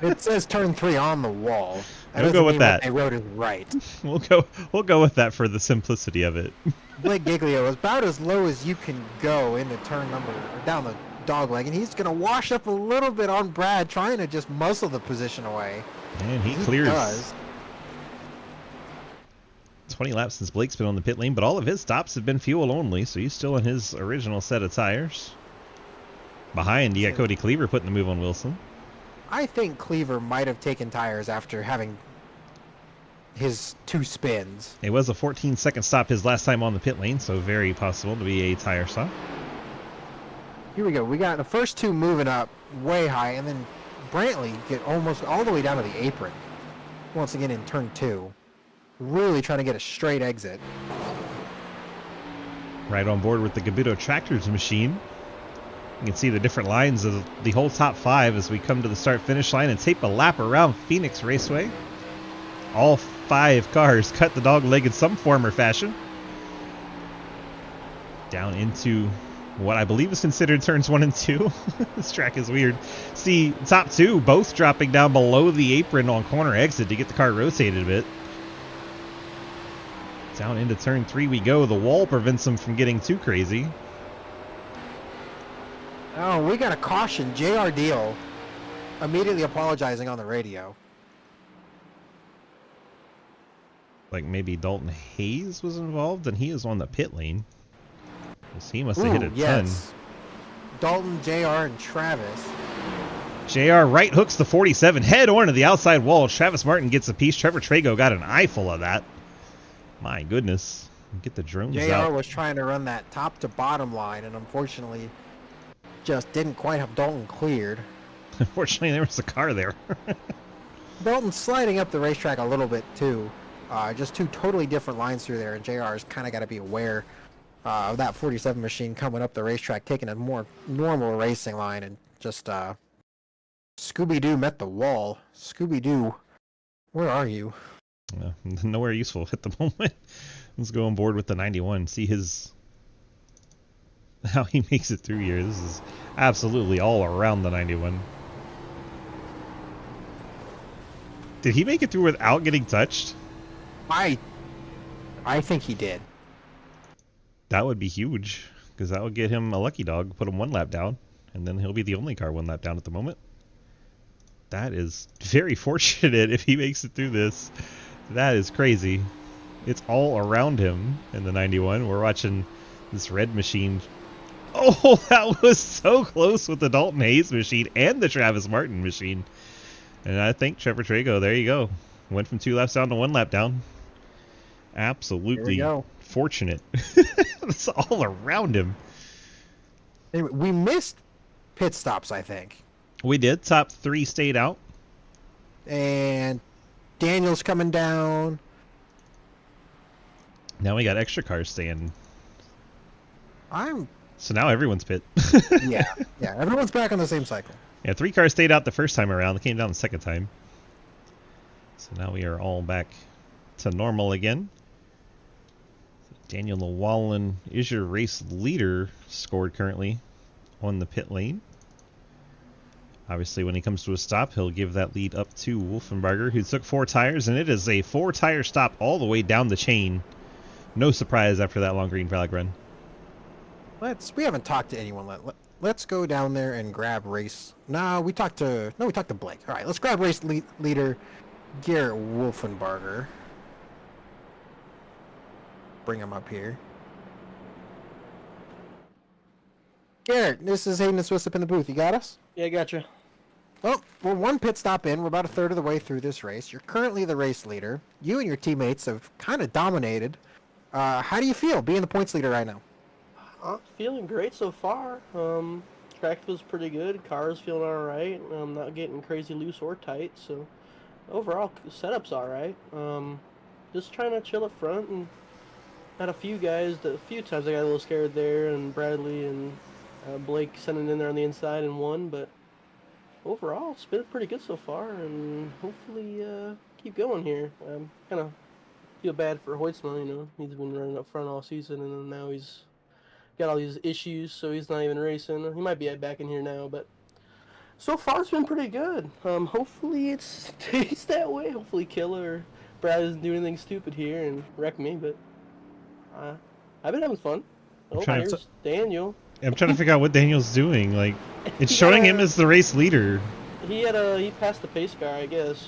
It says turn 3 on the wall. We'll go with that. They wrote it right. We'll go with that for the simplicity of it. Blake Giglio is about as low as you can go into turn number, or down the dog leg, and he's going to wash up a little bit on Brad, trying to just muscle the position away. And he clears. Does. 20 laps since Blake's been on the pit lane, but all of his stops have been fuel only, so he's still in his original set of tires. Behind, you got Cody Cleaver putting the move on Wilson. I think Cleaver might have taken tires after having his 2 spins. It was a 14-second stop his last time on the pit lane, so very possible to be a tire stop. Here we go. We got the first 2 moving up way high, and then Brantley get almost all the way down to the apron. Once again in turn 2. Really trying to get a straight exit. Right on board with the Gabuto Tractors machine. You can see the different lines of the whole top 5 as we come to the start-finish line and tape a lap around Phoenix Raceway. All 5 cars cut the dog leg in some form or fashion. Down into what I believe is considered turns 1 and 2. This track is weird. See, top 2 both dropping down below the apron on corner exit to get the car rotated a bit. Down into turn 3 we go. The wall prevents them from getting too crazy. Oh, we got a caution. JR Deal immediately apologizing on the radio. Like maybe Dalton Hayes was involved and he is on the pit lane. He must have hit a ton. Dalton, JR, and Travis. JR right hooks the 47 head on to the outside wall. Travis Martin gets a piece. Trevor Trago got an eyeful of that. My goodness. Get the drones out. JR was trying to run that top to bottom line and unfortunately just didn't quite have Dalton cleared. Unfortunately, there was a car there. Dalton's sliding up the racetrack a little bit too. Just 2 totally different lines through there, and JR's kind of got to be aware of that 47 machine coming up the racetrack, taking a more normal racing line, and just Scooby-Doo met the wall. Scooby-Doo, where are you? Nowhere useful at the moment. Let's go on board with the 91. See how he makes it through here. This is absolutely all around the 91. Did he make it through without getting touched? I think he did. That would be huge, because that would get him a lucky dog, put him 1 lap down, and then he'll be the only car 1 lap down at the moment. That is very fortunate if he makes it through this. That is crazy. It's all around him in the 91. We're watching this red machine. Oh, that was so close with the Dalton Hayes machine and the Travis Martin machine. And I think Trevor Trago, there you go. Went from 2 laps down to 1 lap down. Absolutely fortunate. It's all around him. Anyway, we missed pit stops, I think. We did. Top 3 stayed out. And Daniel's coming down. Now we got extra cars staying. So now everyone's pit. yeah, everyone's back on the same cycle. Yeah, 3 cars stayed out the first time around. They came down the second time. So now we are all back to normal again. Daniel Llewellyn is your race leader, scored currently on the pit lane. Obviously, when he comes to a stop, he'll give that lead up to Wolfenbarger, who took 4 tires, and it is a 4-tire stop all the way down the chain. No surprise after that long green flag run. We haven't talked to anyone. Let's go down there and grab race. We talked to Blake. All right, let's grab race leader Garrett Wolfenbarger. Bring him up here. Garrett, this is Hayden and Swiss up in the booth. You got us? Yeah, I gotcha. Well, we're 1 pit stop in. We're about a third of the way through this race. You're currently the race leader. You and your teammates have kind of dominated. How do you feel being the points leader right now? Feeling great so far. Track feels pretty good. Car's feeling alright. I'm not getting crazy loose or tight, so overall setup's alright. Just trying to chill up front and had a few guys that a few times I got a little scared there, and Bradley and Blake sending in there on the inside and won, but overall it's been pretty good so far, and hopefully keep going here. Kind of feel bad for Hoytsma, you know, he's been running up front all season, and then now he's got all these issues, so he's not even racing. He might be back in here now, but so far it's been pretty good. Hopefully it stays that way. Hopefully Killer or Brad doesn't do anything stupid here and wreck me, but I've been having fun. Oh, here's Daniel. I'm trying to figure out what Daniel's doing. Like, it's showing him as the race leader. He passed the pace car, I guess.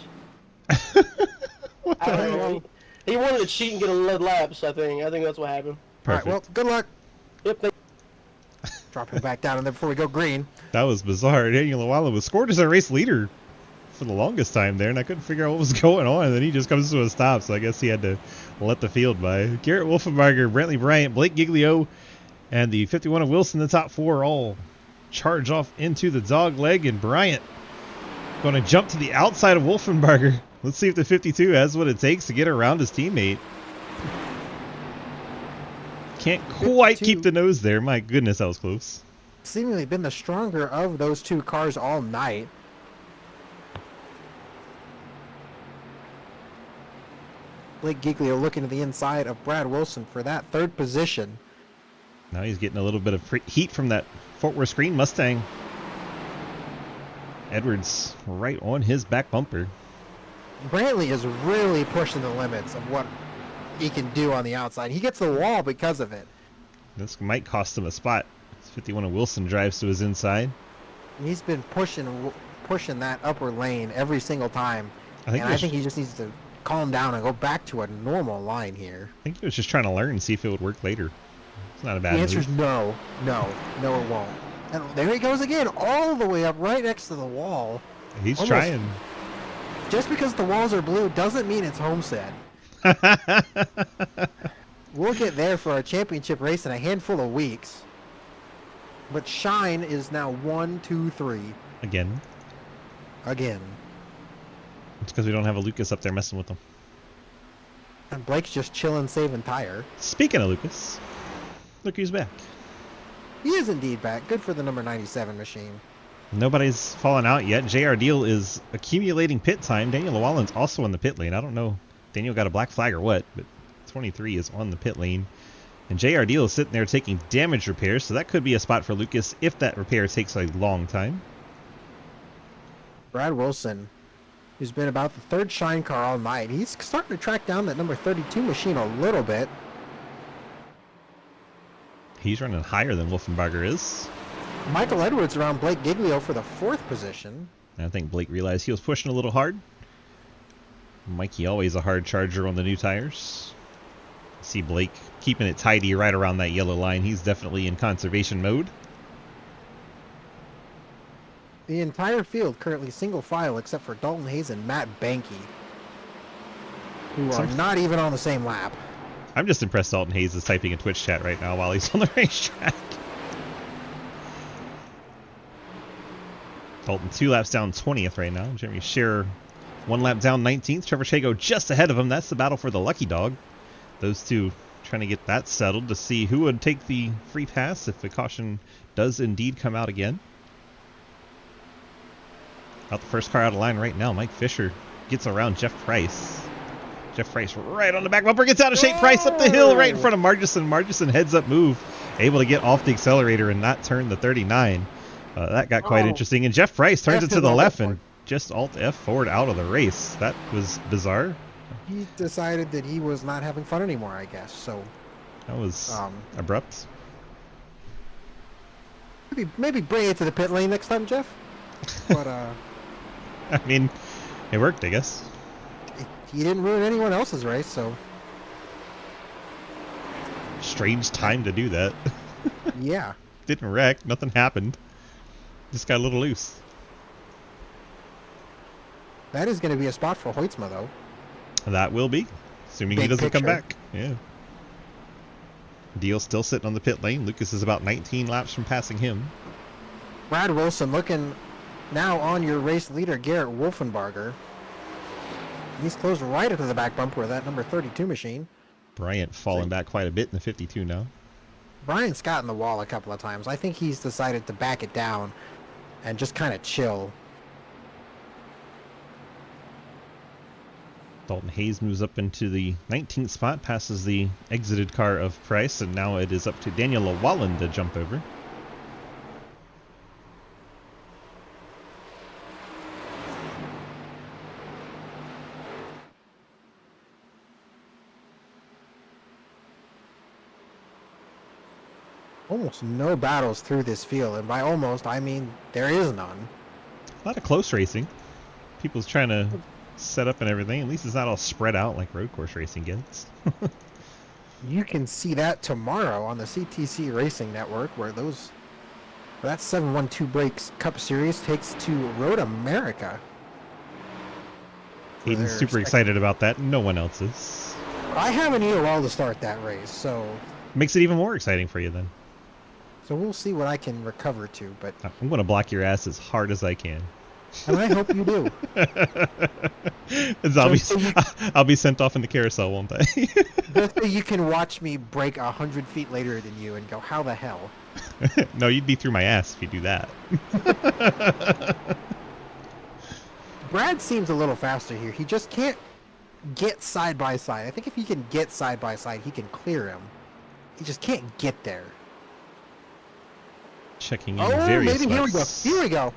What the hell? He wanted to cheat and get a lead laps, I think. I think that's what happened. Perfect. All right, well, good luck. Yep. Drop him back down in there before we go green. That was bizarre. Daniel Llewellyn was scored as a race leader for the longest time there, and I couldn't figure out what was going on. And then he just comes to a stop, so I guess he had to let the field by. Garrett Wolfenbarger, Brantley Bryant, Blake Giglio, and the 51 of Wilson, the top 4, all charge off into the dog leg, and Bryant going to jump to the outside of Wolfenbarger. Let's see if the 52 has what it takes to get around his teammate. Can't quite keep the nose there. My goodness, that was close. seemingly been the stronger of those two cars all night. Blake Giglio looking to the inside of Brad Wilson for that third position. Now he's getting a little bit of heat from that Fort Worth Green Mustang. Edwards right on his back bumper. Brantley is really pushing the limits of what he can do on the outside. He gets the wall because of it. This might cost him a spot. 51 of Wilson drives to his inside. He's been pushing that upper lane every single time. I think he just needs to calm down and go back to a normal line here. I think he was just trying to learn and see if it would work later. It's not a bad The answer move. is no, it won't. And there he goes again, all the way up right next to the wall. He's Almost. trying. Just because the walls are blue doesn't mean it's homestead. We'll get there for our championship race in a handful of weeks. But Shine is now 1, 2, 3. Again. Again. It's because we don't have a Lucas up there messing with them. And Blake's just chilling, saving tire. Speaking of Lucas, look who's back. He is indeed back. Good for the number 97 machine. Nobody's fallen out yet. JR Deal is accumulating pit time. Daniel Llewellyn's also in the pit lane. I don't know if Daniel got a black flag or what, but 23 is on the pit lane. And JR Deal is sitting there taking damage repairs, so that could be a spot for Lucas if that repair takes a long time. Brad Wilson, who's been about the third Shine car all night, he's starting to track down that number 32 machine a little bit. He's running higher than Wolfenbarger is. Michael Edwards around Blake Giglio for the fourth position. And I think Blake realized he was pushing a little hard. Mikey always a hard charger on the new tires. See Blake keeping it tidy right around that yellow line. He's definitely in conservation mode. The entire field currently single file except for Dalton Hayes and Matt Banky, who are not even on the same lap. I'm just impressed Dalton Hayes is typing in Twitch chat right now while he's on the racetrack. Dalton 2 laps down 20th right now. Jeremy Scherer 1 lap down 19th. Trevor Chago just ahead of him. That's the battle for the lucky dog. Those two trying to get that settled to see who would take the free pass if the caution does indeed come out again. Out the first car out of line right now. Mike Fisher gets around Jeff Price. Jeff Price right on the back bumper, gets out of shape. Price up the hill right in front of Margison. Margison heads up move, able to get off the accelerator and not turn the 39. That got quite interesting. And Jeff Price turns it to the left and just Alt F forward out of the race. That was bizarre. He decided that he was not having fun anymore, I guess. So that was abrupt. Maybe bring it to the pit lane next time, Jeff. But I mean, it worked, I guess. He didn't ruin anyone else's race, so strange time to do that. Yeah. Didn't wreck, nothing happened. Just got a little loose. That is going to be a spot for Hoytsma, though. That will be, assuming Big he doesn't come picture. back. Yeah. Deal still sitting on the pit lane. Lucas is about 19 laps from passing him. Brad Wilson looking now on your race leader, Garrett Wolfenbarger. He's closed right into the back bumper of that number 32 machine. Bryant falling back quite a bit in the 52 now. Bryant's gotten the wall a couple of times. I think he's decided to back it down and just kind of chill. Dalton Hayes moves up into the 19th spot, passes the exited car of Price, and now it is up to Daniel Llewellyn to jump over. Almost no battles through this field, and by almost, I mean there is none. A lot of close racing. People's trying to set up and everything. At least it's not all spread out like road course racing gets. You can see that tomorrow on the CTC Racing Network, where that 712 Breaks Cup Series takes to Road America. Aiden's super excited about that. No one else is. I have an EOL to start that race, so Makes it even more exciting for you then. we'll see what I can recover to, but I'm going to block your ass as hard as I can. and I hope you do. I'll be sent off in the carousel, won't I? Just so you can watch me break 100 feet later than you and go, how the hell? No, you'd be through my ass if you do that. Brad seems a little faster here. He just can't get side by side. I think if he can get side by side, he can clear him. He just can't get there. Checking in Oh, various maybe here we go. spots. Here we go.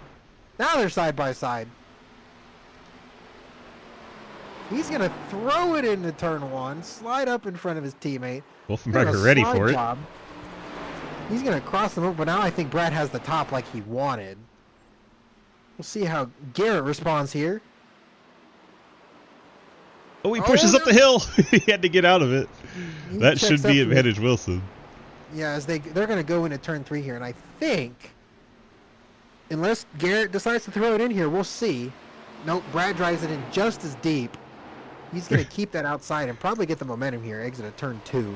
Now they're side by side. He's going to throw it into turn one, slide up in front of his teammate. Wolfenbarger ready for it. Job. He's going to cross them over, but now I think Brad has the top like he wanted. We'll see how Garrett responds here. Oh, he pushes up the hill. He had to get out of it. He That checks should up be for the- advantage Wilson. Yeah, as they're going to go into turn 3 here, and I think, unless Garrett decides to throw it in here, we'll see. Nope, Brad drives it in just as deep. He's going to keep that outside and probably get the momentum here, exit at turn 2.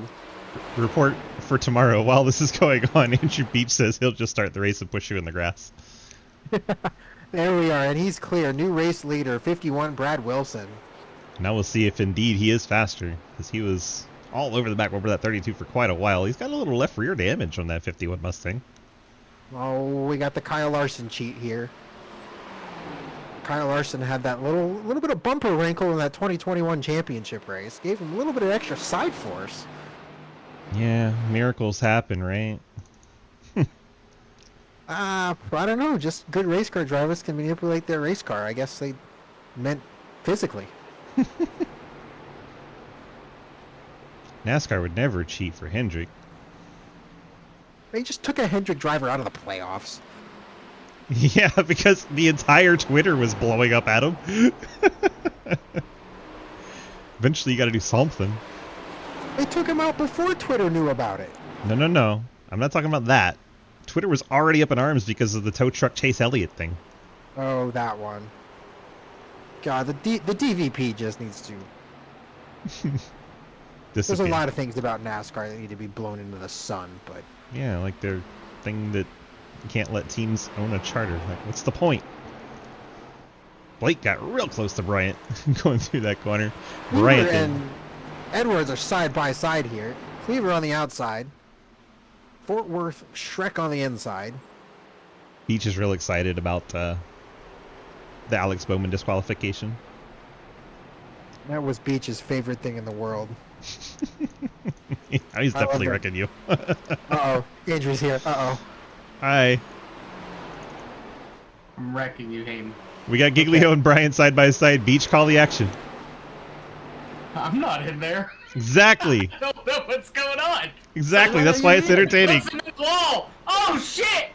Report for tomorrow. While this is going on, Andrew Beach says he'll just start the race and push you in the grass. There we are, and he's clear. New race leader, 51, Brad Wilson. Now we'll see if indeed he is faster, because he was all over the back over that 32 for quite a while. He's got a little left rear damage on that 51 Mustang. Oh, we got the Kyle Larson cheat here. Kyle Larson had that little bit of bumper wrinkle in that 2021 championship race. Gave him a little bit of extra side force. Yeah, miracles happen, right? I don't know. Just good race car drivers can manipulate their race car. I guess they meant physically. NASCAR would never cheat for Hendrick. They just took a Hendrick driver out of the playoffs. Yeah, because the entire Twitter was blowing up at him. Eventually you gotta do something. They took him out before Twitter knew about it. No. I'm not talking about that. Twitter was already up in arms because of the tow truck Chase Elliott thing. Oh, that one. God, the DVP just needs to... There's a lot of things about NASCAR that need to be blown into the sun, but... Yeah, like their thing that you can't let teams own a charter. Like, what's the point? Blake got real close to Bryant going through that corner. Bryant and Edwards are side by side here. Cleaver on the outside. Fort Worth Shrek on the inside. Beach is real excited about the Alex Bowman disqualification. That was Beach's favorite thing in the world. He's definitely that. wrecking you. Uh-oh. Andrew's here. Uh-oh. Hi. I'm wrecking you, Hayden. We got Giglio and Bryant side by side. Beach, call the action. I'm not in there. Exactly. I don't know what's going on. Exactly. That's why it's entertaining. Listen to the wall. Oh, shit!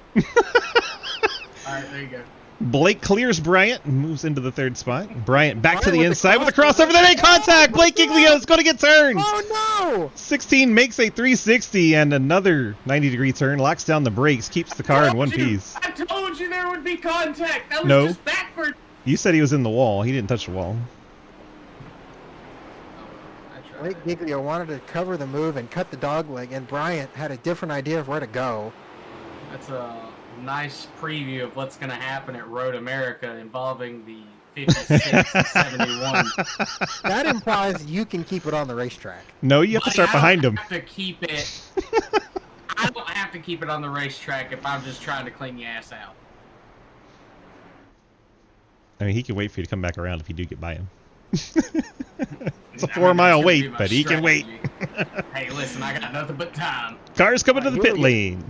Alright, there you go. Blake clears Bryant and moves into the third spot. Bryant back to Bryant the with the inside with a crossover. Then a contact. Blake Giglio is going to get turned. Oh, no! 16 makes a 360 and another 90-degree turn. Locks down the brakes. Keeps the car in one piece. I told you there would be contact. That was No. just backward. You said he was in the wall. He didn't touch the wall. Blake Giglio wanted to cover the move and cut the dog leg, and Bryant had a different idea of where to go. That's a nice preview of what's going to happen at Road America involving the 56 71. That implies you can keep it on the racetrack. No, you have to But start I behind don't him. have to keep it. I don't have to keep it on the racetrack if I'm just trying to clean your ass out. I mean, he can wait for you to come back around if you do get by him. It's a I mean, 4-mile that's gonna be wait, my but he can wait. strategy. Hey, listen, I got nothing but time. Cars coming to the Here pit we go. lane.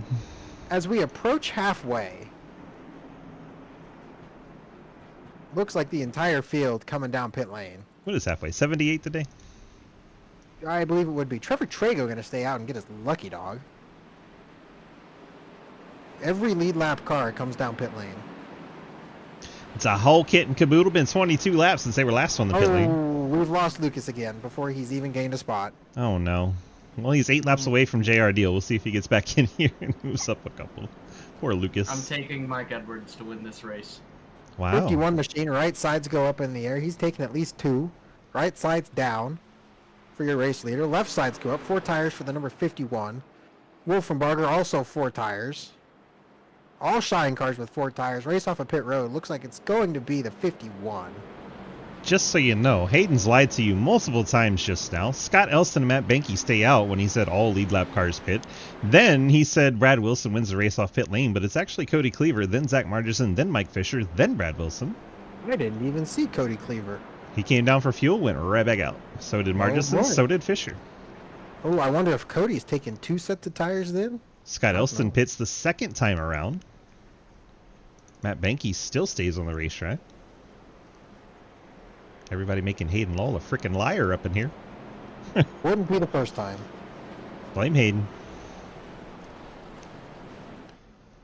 As we approach halfway, looks like the entire field coming down pit lane. What is halfway? 78 today? I believe it would be Trevor Trago going to stay out and get his lucky dog. Every lead lap car comes down pit lane. It's a whole kit and caboodle. Been 22 laps since they were last on the pit lane. Oh, we've lost Lucas again before he's even gained a spot. Oh, no. Well, he's 8 laps away from JR Deal. We'll see if he gets back in here and moves up a couple. Poor Lucas. I'm taking Mike Edwards to win this race. Wow. 51 machine, right sides go up in the air. He's taking at least 2. Right sides down for your race leader. Left sides go up. 4 tires for the number 51. Wolfenbarger also 4 tires. All Shine cars with 4 tires. Race off a pit road. Looks like it's going to be the 51. just so you know, Hayden's lied to you multiple times just now. Scott Elston and Matt Benke stay out when he said all lead lap cars pit. Then he said Brad Wilson wins the race off pit lane, but it's actually Cody Cleaver, then Zach Margerson, then Mike Fisher, then Brad Wilson. I didn't even see Cody Cleaver. He came down for fuel, went right back out. So did Margerson, boy. so did Fisher. Oh, I wonder if Cody's taking 2 sets of tires then? Scott Elston pits the second time around. Matt Benke still stays on the racetrack. Everybody making Hayden Lowell a freaking liar up in here. Wouldn't be the first time. Blame Hayden.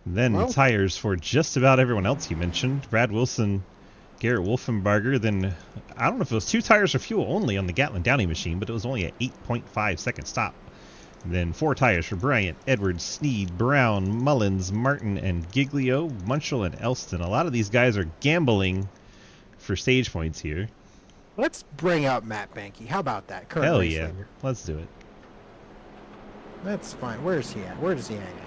Then Well, tires for just about everyone else you mentioned. Brad Wilson, Garrett Wolfenbarger. Then I don't know if it was 2 tires or fuel only on the Gatlin Downey machine, but it was only an 8.5 second stop. And then 4 tires for Bryant, Edwards, Sneed, Brown, Mullins, Martin, and Giglio, Munchel, and Elston. A lot of these guys are gambling for stage points here. let's bring up Matt Benke. How about that? Current Hell race yeah. leader. Let's do it. That's fine. Where's he at? Where does he hang out?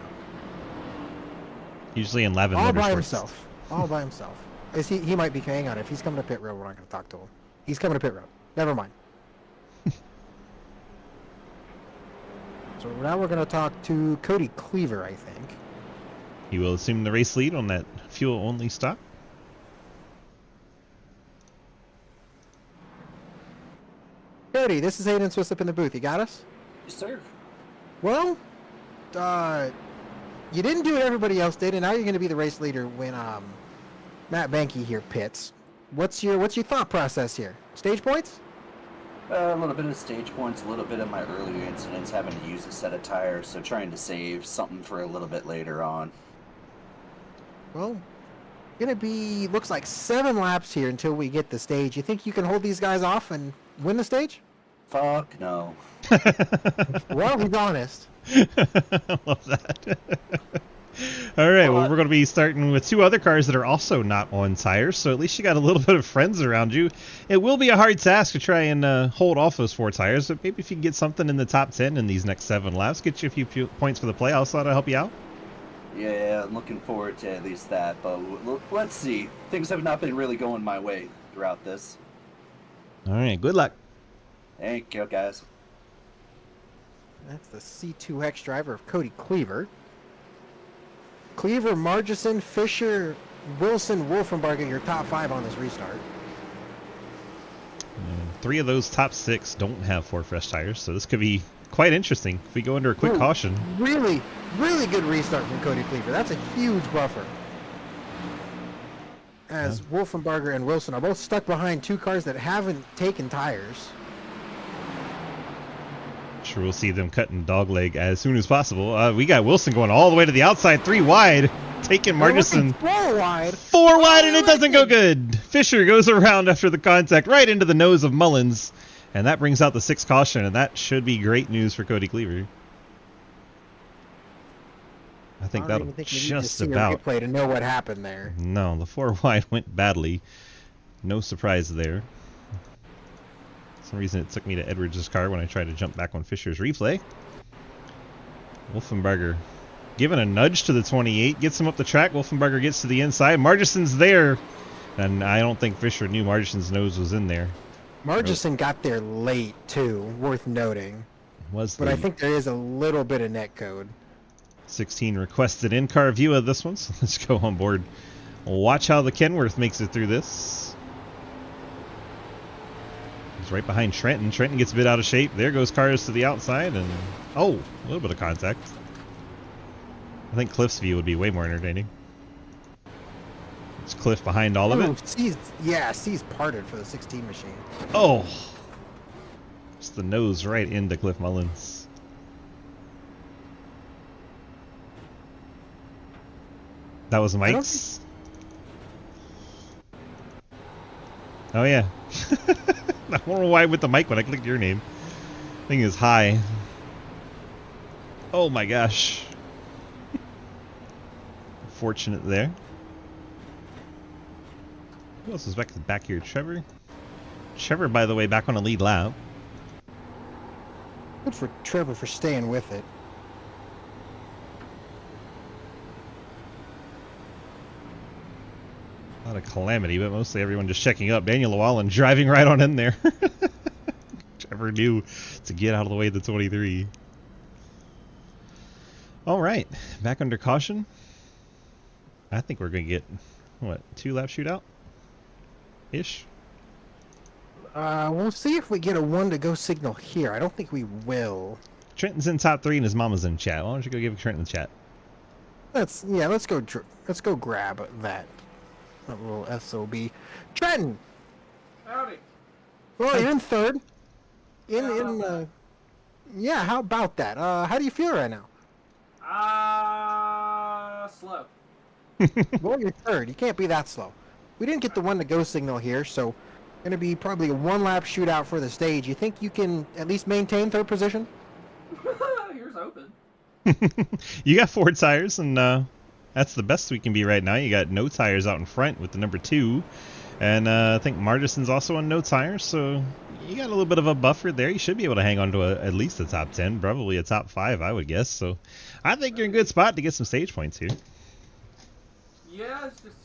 Usually in Lavin All by Motorsports. himself. All by himself. Is he might be hanging on. If he's coming to pit road, we're not going to talk to him. He's coming to pit road. Never mind. So now we're going to talk to Cody Cleaver, I think. He will assume the race lead on that fuel-only stop. Cody, this is Hayden Swiss up in the booth. You got us? Yes, sir. Well, you didn't do what everybody else did, and now you're going to be the race leader when Matt Benke here pits. What's your thought process here? Stage points? A little bit of stage points, a little bit of my earlier incidents having to use a set of tires, so trying to save something for a little bit later on. Well, gonna be looks like 7 laps here until we get the stage. You think you can hold these guys off and win the stage? Fuck no. Well, he's honest. I love that. All right, well, we're going to be starting with 2 other cars that are also not on tires, so at least you got a little bit of friends around you. It will be a hard task to try and hold off those 4 tires, but maybe if you can get something in the top 10 in these next 7 laps, get you a few points for the playoffs, that'll help you out. Yeah, I'm looking forward to at least that, but let's see. Things have not been really going my way throughout this. All right, good luck. Thank you, guys. That's the C2X driver of Cody Cleaver. Cleaver, Margison, Fisher, Wilson, Wolfenbarger, your top 5 on this restart. 3 of those top 6 don't have 4 fresh tires, so this could be quite interesting if we go under a quick caution. Really, really good restart from Cody Cleaver. That's a huge buffer. As Wolfenbarger and Wilson are both stuck behind 2 cars that haven't taken tires. Sure, we'll see them cutting dogleg as soon as possible. We got Wilson going all the way to the outside, 3 wide, taking Margison 4 wide. 4 wide, and it doesn't go good. Fisher goes around after the contact right into the nose of Mullins, and that brings out the 6th caution, and that should be great news for Cody Cleaver. I think that'll just about replay to know what happened there. No, the 4 wide went badly. No surprise there. For some reason it took me to Edwards' car when I tried to jump back on Fisher's replay. Wolfenbarger giving a nudge to the 28, gets him up the track. Wolfenbarger gets to the inside. Margison's there, and I don't think Fisher knew Margison's nose was in there. Margison got there late too, worth noting. But I think there is a little bit of net code. 16 requested in-car view of this one, so let's go on board. Watch how the Kenworth makes it through this. He's right behind Trenton. Trenton gets a bit out of shape. There goes cars to the outside, and oh, a little bit of contact. I think Cliff's view would be way more entertaining. It's Cliff behind all of it. C's parted for the 16 machine. Oh! Just the nose right into Cliff Mullins. That was Mike's. Oh yeah. I don't know why with the mic when I clicked your name. Thing is high. Oh my gosh. Fortunate there. Who else is back here? Trevor? Trevor, by the way, back on a lead lap. Good for Trevor for staying with it. Not a calamity, but mostly everyone just checking up. Daniel Llewellyn driving right on in there. Trevor knew to get out of the way of the 23. All right, back under caution. I think we're going to get, what, 2-lap shootout? Ish? We'll see if we get a 1-to-go signal here. I don't think we will. Trenton's in top 3 and his mama's in chat. Why don't you go give Trenton the chat? Let's go grab that little SOB. Trenton! Howdy. Well, you're in third. Yeah, How about that? How do you feel right now? Slow. Well, you're third. You can't be that slow. We didn't get the 1-to-go signal here, so going to be probably a 1-lap shootout for the stage. You think you can at least maintain third position? Here's open. You got 4 tires, and that's the best we can be right now. You got no tires out in front with the number 2. And I think Margison's also on no tires, so you got a little bit of a buffer there. You should be able to hang on to at least a top 10, probably a top 5, I would guess. So I think you're in a good spot to get some stage points here. Yeah, it's just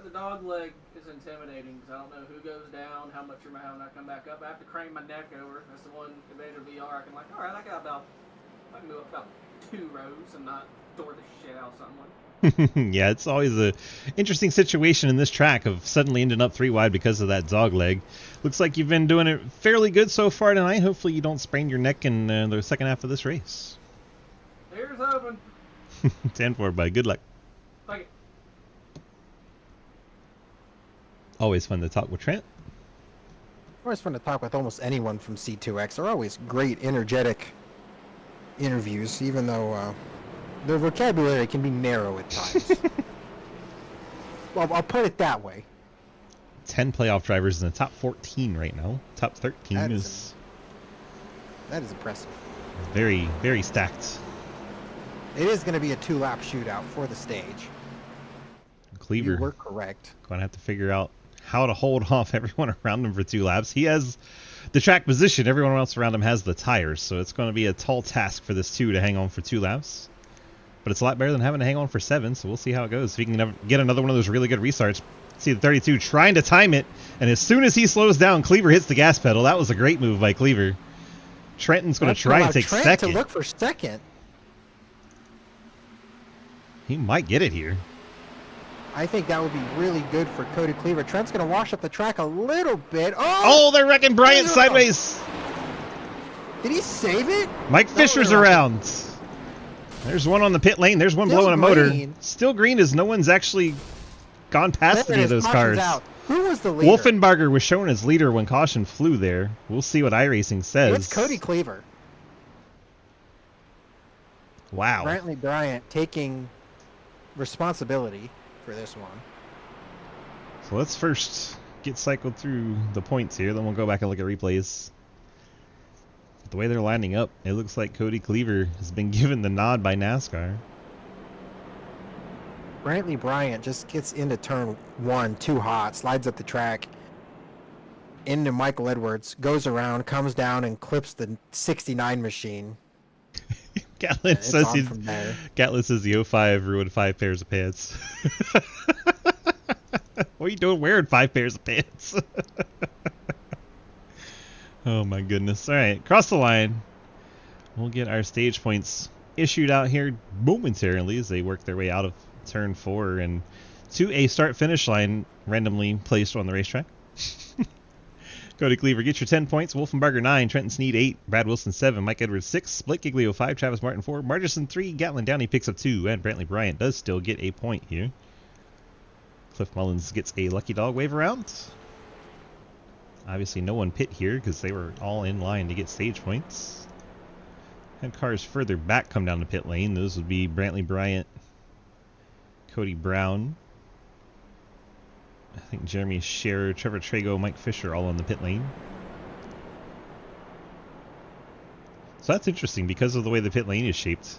the dog leg is intimidating because I don't know who goes down, how much room I have when I come back up. I have to crane my neck over. That's the one advantage of VR. I can all right, I can move up about 2 rows and not door the shit out of someone. Yeah, it's always a interesting situation in this track of suddenly ending up 3 wide because of that dog leg. Looks like you've been doing it fairly good so far tonight. Hopefully you don't sprain your neck in the second half of this race. Here's open. 10-4, bud. Good luck. Thank you. Always fun to talk with Trent. Always fun to talk with almost anyone from C2X. They're always great, energetic interviews, even though their vocabulary can be narrow at times. Well, I'll put it that way. 10 playoff drivers in the top 14 right now. Top 13 That is impressive. very, very stacked. It is going to be a 2-lap shootout for the stage. Cleaver You were correct. going to have to figure out how to hold off everyone around him for 2 laps. He has the track position. Everyone else around him has the tires, so it's going to be a tall task for this 2 to hang on for 2 laps. But it's a lot better than having to hang on for 7, so we'll see how it goes. If he can get another one of those really good restarts. See the 32 trying to time it, and as soon as he slows down, Cleaver hits the gas pedal. That was a great move by Cleaver. Trenton's going to try and take Trent second. to look for second. He might get it here. I think that would be really good for Cody Cleaver. Trent's going to wash up the track a little bit. Oh, they're wrecking Bryant sideways. Did he save it? Mike Fisher's around. There's one on the pit lane. There's one Still blowing a motor. green. Still green as no one's actually gone past There any it of is, those caution's cars. out. Who was the leader? Wolfenbarger was shown as leader when caution flew there. We'll see what iRacing says. It's Cody Cleaver. Wow. Brantley Bryant taking responsibility for this one. So let's first get cycled through the points here, then we'll go back and look at replays. The way they're lining up, it looks like Cody Cleaver has been given the nod by NASCAR. Brantley Bryant just gets into turn 1 too hot, slides up the track into Michael Edwards, goes around, comes down, and clips the 69 machine. Gatlin It's says on from there. Gatlin says the 05 ruined 5 pairs of pants. What are you doing wearing 5 pairs of pants? Oh my goodness. Alright, cross the line. We'll get our stage points issued out here momentarily as they work their way out of turn 4 and to a start-finish line randomly placed on the racetrack. Cody Cleaver, get your 10 points. Wolfenbarger 9, Trenton Sneed 8, Brad Wilson 7, Mike Edwards 6, Blake Giglio 5, Travis Martin 4, Margison 3, Gatlin Downey picks up 2, and Brantley Bryant does still get a point here. Cliff Mullins gets a lucky dog wave around. Obviously no one pit here because they were all in line to get stage points. And cars further back come down the pit lane. Those would be Brantley Bryant, Cody Brown, I think Jeremy Scherer, Trevor Trago, Mike Fisher all on the pit lane. So that's interesting because of the way the pit lane is shaped.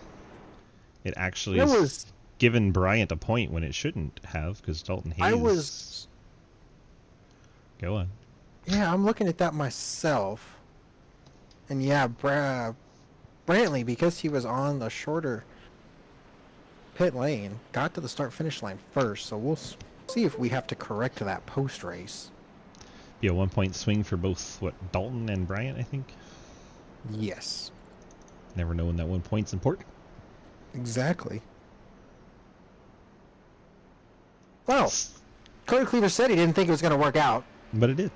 It actually has given Bryant a point when it shouldn't have because Dalton Hayes... Go on. Yeah, I'm looking at that myself. And yeah, Brantley, because he was on the shorter pit lane, got to the start-finish line first. So we'll See if we have to correct that post race. Be a 1 point swing for both, what, Dalton and Bryant, I think? Yes. Never know when that 1 point's important. Exactly. Well, Cody Cleaver said he didn't think it was going to work out. But it did.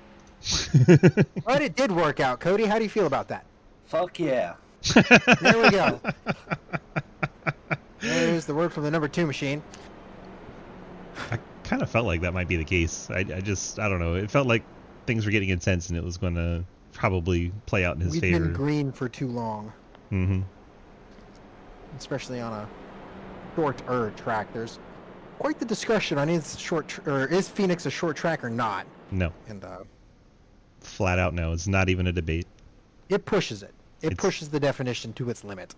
But it did work out. Cody, how do you feel about that? Fuck yeah. There we go. There's the word from the number 2 machine. I kind of felt like that might be the case. I don't know. It felt like things were getting intense and it was going to probably play out in his We've favor. been green for too long. Mm-hmm. Especially on a shorter track. There's quite the discussion on is Phoenix a short track or not? No. And Flat out no. It's not even a debate. it pushes it. It It's- pushes the definition to its limit.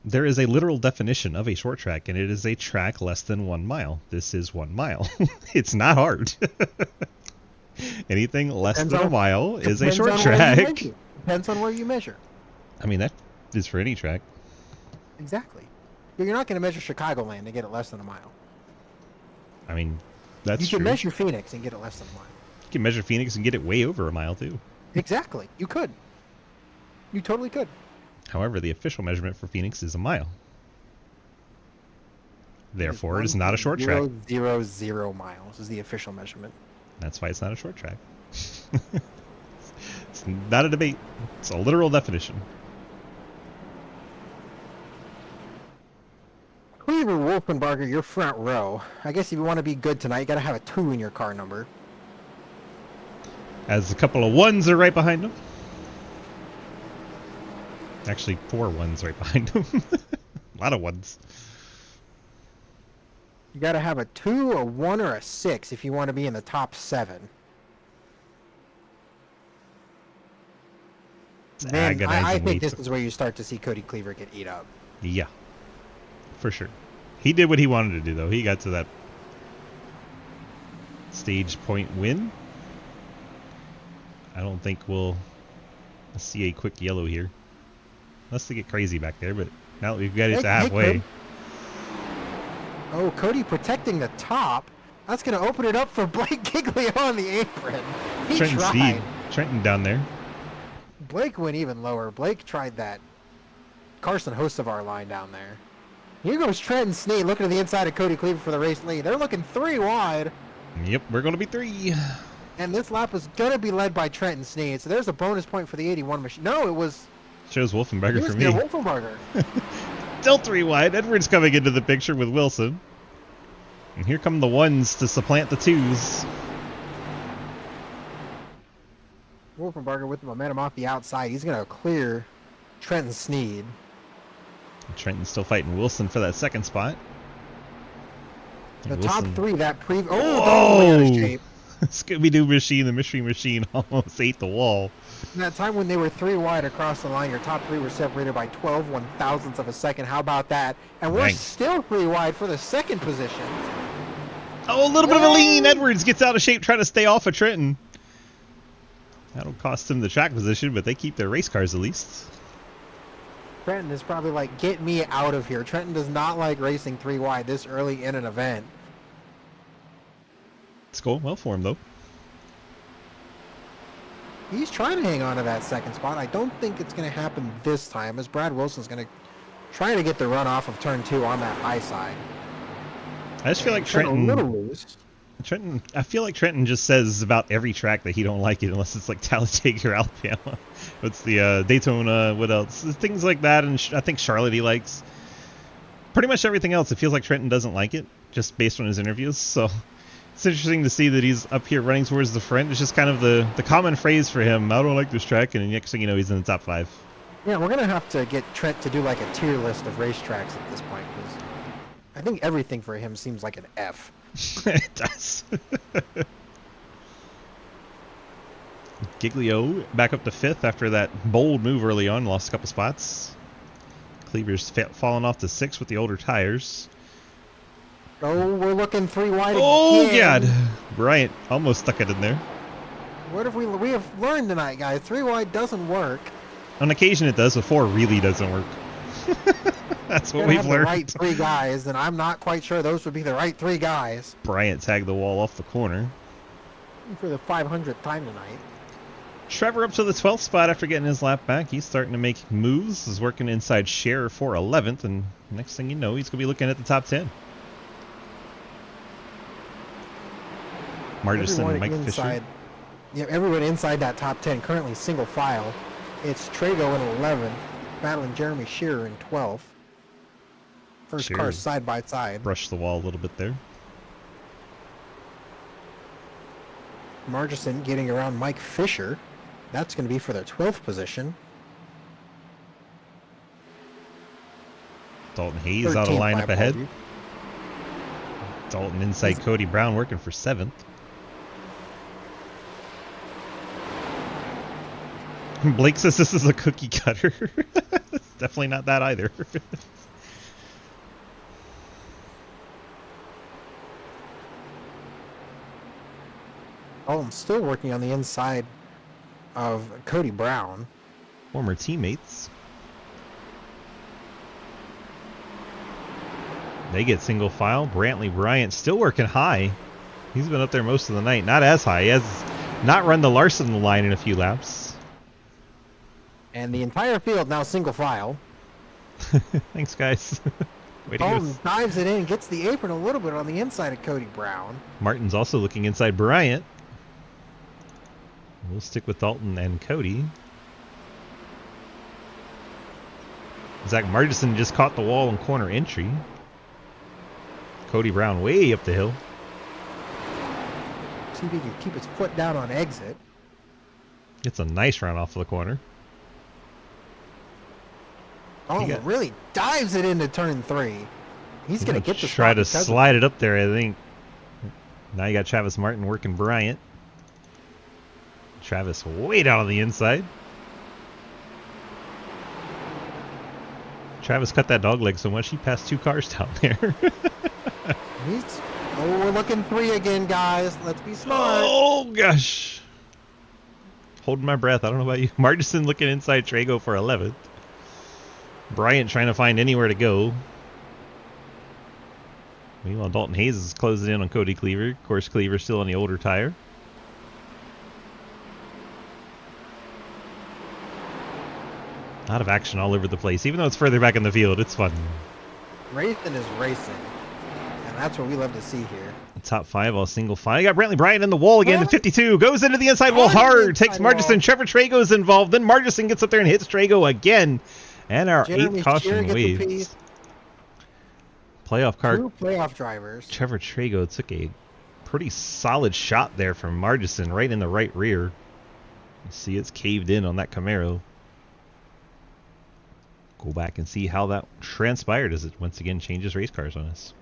There is a literal definition of a short track, and it is a track less than 1 mile. This is 1 mile. It's not hard. Anything less Depends than a on- mile is a Depends short on where you track. measure. Depends on where you measure. I mean, that is for any track. Exactly. You're not going to measure Chicagoland and get it less than a mile. I mean, that's You true. can measure Phoenix and get it less than a mile. You can measure Phoenix and get it way over a mile, too. Exactly. You could. You totally could. However, the official measurement for Phoenix is a mile. Therefore, it is not a short track. 0.000 miles is the official measurement. That's why it's not a short track. It's not a debate. It's a literal definition. Cleaver Wolfenbarger, your front row. I guess if you want to be good tonight, you got to have a 2 in your car number. As a couple of 1s are right behind him. Actually, 4 1s right behind him. A lot of 1s. You got to have a 2, a 1, or a 6 if you want to be in the top 7. It's Then I agonizingly think this tough. is where you start to see Cody Cleaver get eat up. Yeah, for sure. He did what he wanted to do, though. He got to that stage point win. I don't think we'll see a quick yellow here. Unless they get crazy back there, but now that we've got it to They halfway. could. Oh, Cody protecting the top. That's going to open it up for Blake Giglio on the apron. He Trenton tried. Steed. Trenton down there. Blake went even lower. Blake tried that Carson Hocevar line down there. Here goes Trenton Sneed looking to the inside of Cody Cleaver for the race lead. They're looking 3 wide. Yep, we're going to be 3. And this lap is going to be led by Trenton Sneed. So there's a bonus point for the 81 machine. No, it was... Shows Wolfenbarger It was for me. Wolfenbarger. Still 3 wide. Edwards coming into the picture with Wilson. And here come the 1s to supplant the 2s. Wolfenbarger with the momentum off the outside. He's going to clear Trenton Sneed. Trenton's still fighting Wilson for that second spot. The And top Wilson- 3, that pre... Whoa! Oh, the shape. Scooby-Doo machine, the mystery machine almost ate the wall. In that time when they were 3 wide across the line, your top 3 were separated by 12 1,000ths of a second. How about that? And we're Thanks. still 3 wide for the second position. Oh, a little bit of a lean. Edwards gets out of shape trying to stay off of Trenton. That'll cost him the track position, but they keep their race cars at least. Trenton is probably like, get me out of here. Trenton does not like racing 3 wide this early in an event. It's going well for him, though. He's trying to hang on to that second spot. I don't think it's going to happen this time, as Brad Wilson's going to try to get the run off of turn 2 on that high side. I just feel like A little Trenton. loose. I feel like Trenton just says about every track that he don't like it unless it's like Talladega or Alabama. What's the Daytona? What else? Things like that, and I think Charlotte he likes. Pretty much everything else, it feels like Trenton doesn't like it, just based on his interviews. So it's interesting to see that he's up here running towards the front. It's just kind of the common phrase for him. I don't like this track, and the next thing you know, he's in the top 5. Yeah, we're going to have to get Trent to do like a tier list of racetracks at this point, because I think everything for him seems like an F. It does. Giglio back up to 5th after that bold move early on. Lost a couple spots. Cleaver's fallen off to 6th with the older tires. Oh, we're looking 3 wide Oh, again. God. Bryant almost stuck it in there. What have we have learned tonight, guys? 3 wide doesn't work. On occasion it does, but 4 really doesn't work. That's what Gotta we've have the learned. right 3 guys, and I'm not quite sure those would be the right 3 guys Bryant tagged the wall off the corner. for the 500th time tonight. Trevor up to the 12th spot after getting his lap back. He's starting to make moves. He's working inside Scherer for 11th, and next thing you know, he's going to be looking at the top 10. Margison, Everyone Mike inside, Fisher. yeah, everyone inside that top 10 currently single file. It's Trago in 11th, battling Jeremy Scherer in 12th. First Scherer cars side by side. Brushed the wall a little bit there. Margison getting around Mike Fisher. That's going to be for their 12th position. Dalton Hayes out of 13th lineup by ahead. Bobby. Dalton inside Cody Brown working for 7th. Blake says this is a cookie cutter. It's definitely not that either. Oh, I'm still working on the inside of Cody Brown. Former teammates. They get single file. Brantley Bryant still working high. He's been up there most of the night. Not as high. He has not run the Larson line in a few laps. And the entire field now single file. Thanks, guys. Way to go. Dalton dives it in, gets the apron a little bit on the inside of Cody Brown. Martin's also looking inside Bryant. We'll stick with Dalton and Cody. Zach Martinson just caught the wall in corner entry. Cody Brown way up the hill. See if he can keep his foot down on exit. Gets a nice run off of the corner. Oh, really dives it into turn 3. He's going to get the try to slide it up there, I think. Now you got Travis Martin working Bryant. Travis way down on the inside. Travis cut that dog leg so much he passed 2 cars down there. We're looking 3 again, guys. Let's be smart. Oh, gosh. Holding my breath. I don't know about you. Martinson looking inside Trago for 11th. Bryant trying to find anywhere to go. Meanwhile, Dalton Hayes is closing in on Cody Cleaver. Of course, Cleaver's still on the older tire. A lot of action all over the place. Even though it's further back in the field, it's fun. Racing is racing. And that's what we love to see here. Top 5 all single file. You got Brantley Bryant in the wall again at 52. Goes into the inside wall hard. Takes Margison. Trevor Trago's involved. Then Margison gets up there and hits Trago again. And our Jeremy 8th caution Scherer gets a waves. piece. Playoff car. 2 playoff drivers. Trevor Trago took a pretty solid shot there from Margison right in the right rear. You see it's caved in on that Camaro. Go back and see how that transpired as it once again changes race cars on us.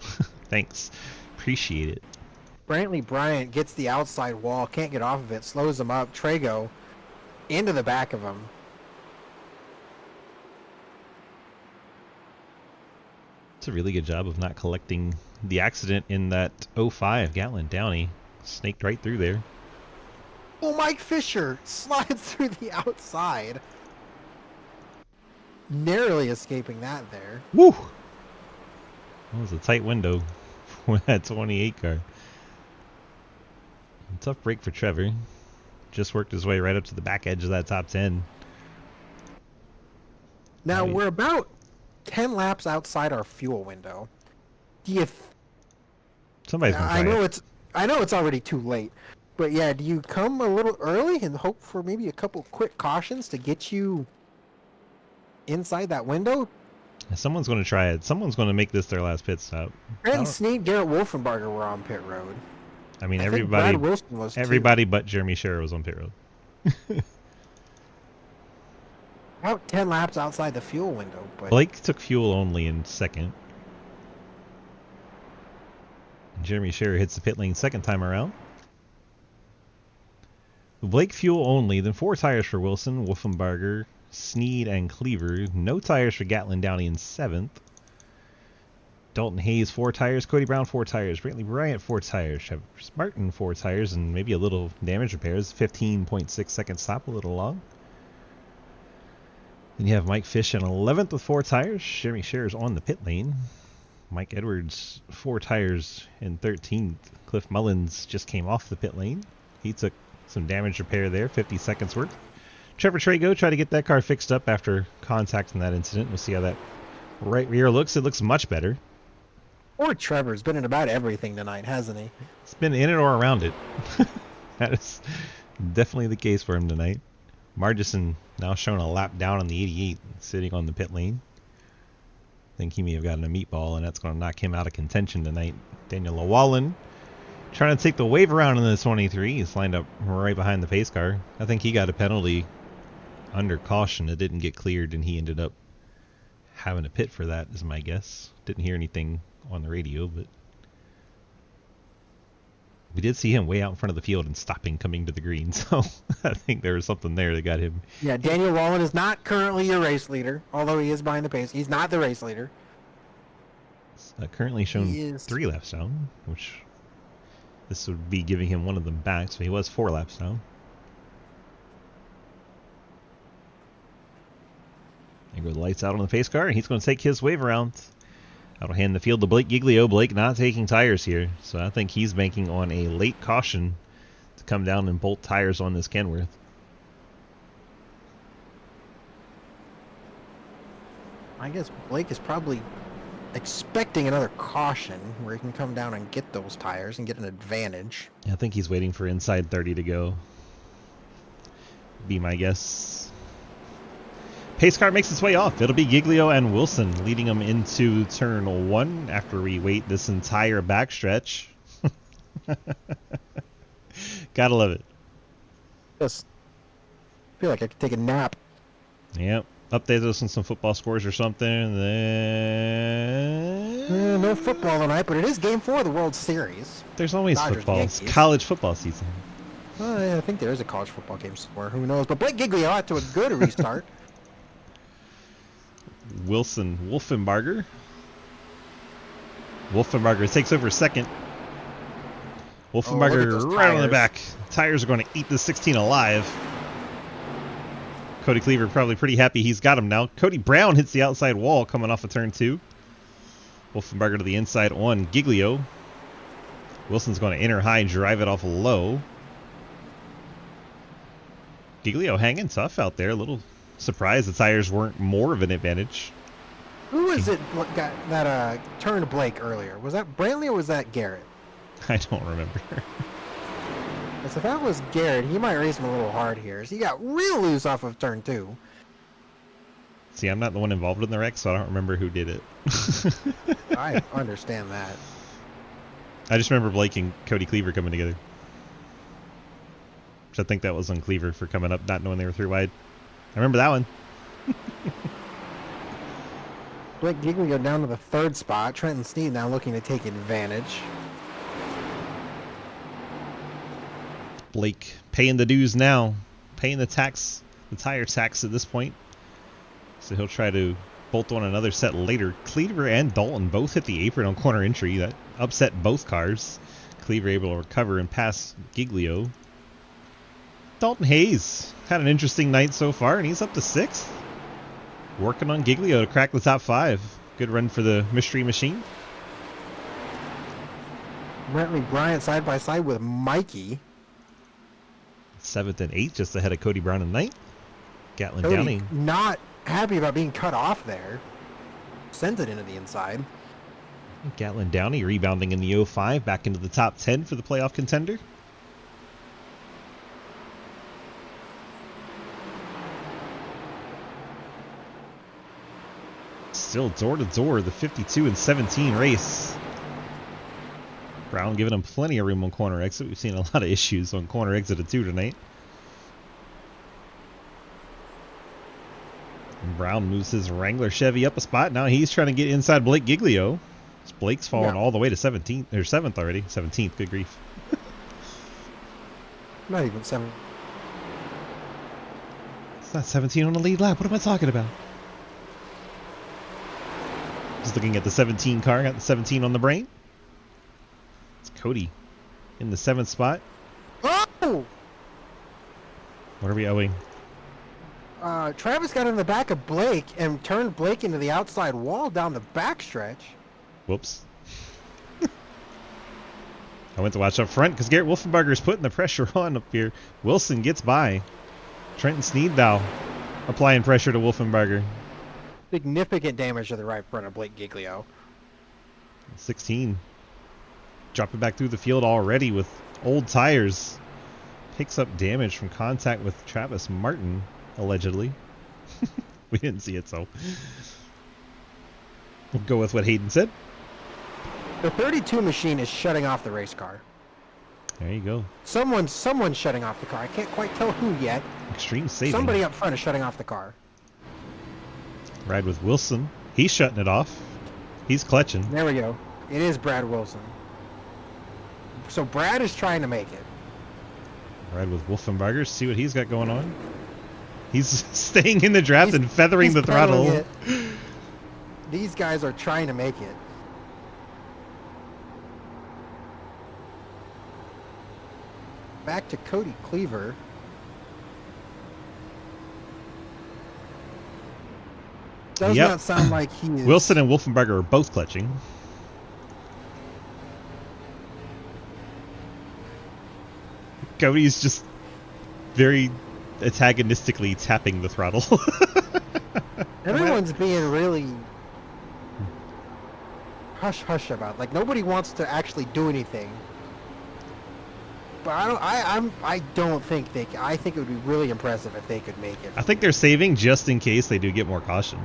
Thanks. Appreciate it. Brantley Bryant gets the outside wall, can't get off of it, slows him up. Trago into the back of him. It's a really good job of not collecting the accident in that 05 Gatlin Downey. Snaked right through there. Oh, Mike Fisher slides through the outside. Narrowly escaping that there. Woo! That was a tight window for that 28 car. Tough break for Trevor. Just worked his way right up to the back edge of that top 10. Now we're about 10 laps outside our fuel window. Do you? Somebody's gonna try I know it's already too late, but yeah, do you come a little early and hope for maybe a couple quick cautions to get you inside that window? Someone's going to try it. Someone's going to make this their last pit stop. Brandon Sneed, Garrett Wolfenbarger were on pit road. I mean, I think everybody. Brad Wilson was everybody but Jeremy Scherer was on pit road. About 10 laps outside the fuel window. But Blake took fuel only in second. Jeremy Scherer hits the pit lane second time around. Blake fuel only, then 4 tires for Wilson, Wolfenbarger, Sneed, and Cleaver. No tires for Gatlin Downey in 7th. Dalton Hayes, 4 tires. Cody Brown, 4 tires. Brantley Bryant, 4 tires. Trevor Martin, 4 tires, and maybe a little damage repairs. 15.6 second stop, a little long. Then you have Mike Fish in 11th with 4 tires. Jeremy Scherer's on the pit lane. Mike Edwards, 4 tires in 13th. Cliff Mullins just came off the pit lane. He took some damage repair there, 50 seconds worth. Trevor Trago tried to get that car fixed up after contact in that incident. We'll see how that right rear looks. It looks much better. Poor Trevor's been in about everything tonight, hasn't he? It's been in it or around it. That is definitely the case for him tonight. Margison now showing a lap down on the 88, sitting on the pit lane. I think he may have gotten a meatball, and that's going to knock him out of contention tonight. Daniel Llewellyn trying to take the wave around in the 23. He's lined up right behind the pace car. I think he got a penalty under caution. It didn't get cleared, and he ended up having a pit for that, is my guess. Didn't hear anything on the radio, but we did see him way out in front of the field and stopping coming to the green, so I think there was something there that got him. Yeah, Daniel Wallen is not currently your race leader, although he is behind the pace. He's not the race leader. Currently shown 3 laps down, which this would be giving him one of them back, so he was 4 laps down. There go the lights out on the pace car, and he's going to take his wave around. That'll hand the field to Blake Giglio. Blake not taking tires here, so I think he's banking on a late caution to come down and bolt tires on this Kenworth. I guess Blake is probably expecting another caution where he can come down and get those tires and get an advantage. I think he's waiting for inside 30 to go. Be my guess. Pace car makes its way off. It'll be Giglio and Wilson leading them into turn 1 after we wait this entire backstretch. Gotta love it. Just feel like I could take a nap. Yep. Update us on some football scores or something. Then... No football tonight, but it is Game 4 of the World Series. There's always Dodgers, football. It's Yankees. college football season. I think there is a college football game somewhere. Who knows? But Blake Giglio out to a good restart. Wilson Wolfenbarger. Wolfenbarger takes over second. Wolfenbarger right on the back. Tires are going to eat the 16 alive. Cody Cleaver probably pretty happy he's got him now. Cody Brown hits the outside wall coming off of turn 2. Wolfenbarger to the inside on Giglio. Wilson's going to enter high and drive it off low. Giglio hanging tough out there. A little surprised the tires weren't more of an advantage. Who was it got that turned Blake earlier? Was that Brantley or was that Garrett? I don't remember. Because if that was Garrett, he might race him a little hard here. So he got real loose off of turn 2. See, I'm not the one involved in the wreck, so I don't remember who did it. I understand that. I just remember Blake and Cody Cleaver coming together. Which I think that was on Cleaver for coming up, not knowing they were through wide. I remember that one. Blake Giglio down to the 3rd spot. Trenton Sneed now looking to take advantage. Blake paying the dues now. Paying the tax, the tire tax at this point. So he'll try to bolt on another set later. Cleaver and Dalton both hit the apron on corner entry. That upset both cars. Cleaver able to recover and pass Giglio. Dalton Hayes had an interesting night so far, and he's up to 6th. Working on Giglio to crack the top 5. Good run for the Mystery Machine. Brantley Bryant side by side with Mikey. 7th and 8th, just ahead of Cody Brown and Knight. Gatlin Cody Downing. not happy about being cut off there. Sends it into the inside. Gatlin Downey rebounding in the 05, back into the top 10 for the playoff contender. Still door to door, the 52 and 17 race. Brown giving him plenty of room on corner exit. We've seen a lot of issues on corner exit of 2 tonight. And Brown moves his Wrangler Chevy up a spot. Now he's trying to get inside Blake Giglio. Blake's fallen all the way to 17th or 7th already. 17th, good grief. Not even 7. It's not 17 on the lead lap. What am I talking about? Just looking at the 17 car. Got the 17 on the brain. It's Cody in the 7th spot. Oh! What are we owing? Travis got in the back of Blake and turned Blake into the outside wall down the backstretch. Whoops. I went to watch up front because Garrett Wolfenbarger is putting the pressure on up here. Wilson gets by. Trenton Sneed, though, applying pressure to Wolfenbarger. Significant damage to the right front of Blake Giglio. 16. Dropping back through the field already with old tires. Picks up damage from contact with Travis Martin, allegedly. We didn't see it, so we'll go with what Hayden said. The 32 machine is shutting off the race car. There you go. Someone's shutting off the car. I can't quite tell who yet. Extreme saving. Somebody up front is shutting off the car. Ride with Wilson. He's shutting it off. He's clutching. There we go. It is Brad Wilson. So Brad is trying to make it. Ride with Wolfenbarger. See what he's got going on. He's staying in the draft and feathering the throttle. It. These guys are trying to make it. Back to Cody Cleaver. Does not sound like he is. Wilson and Wolfenbarger are both clutching. Cody's just very antagonistically tapping the throttle. Everyone's being really hush-hush about it. Like, nobody wants to actually do anything. But I don't think they can. I think it would be really impressive if they could make it. I think they're saving just in case they do get more caution.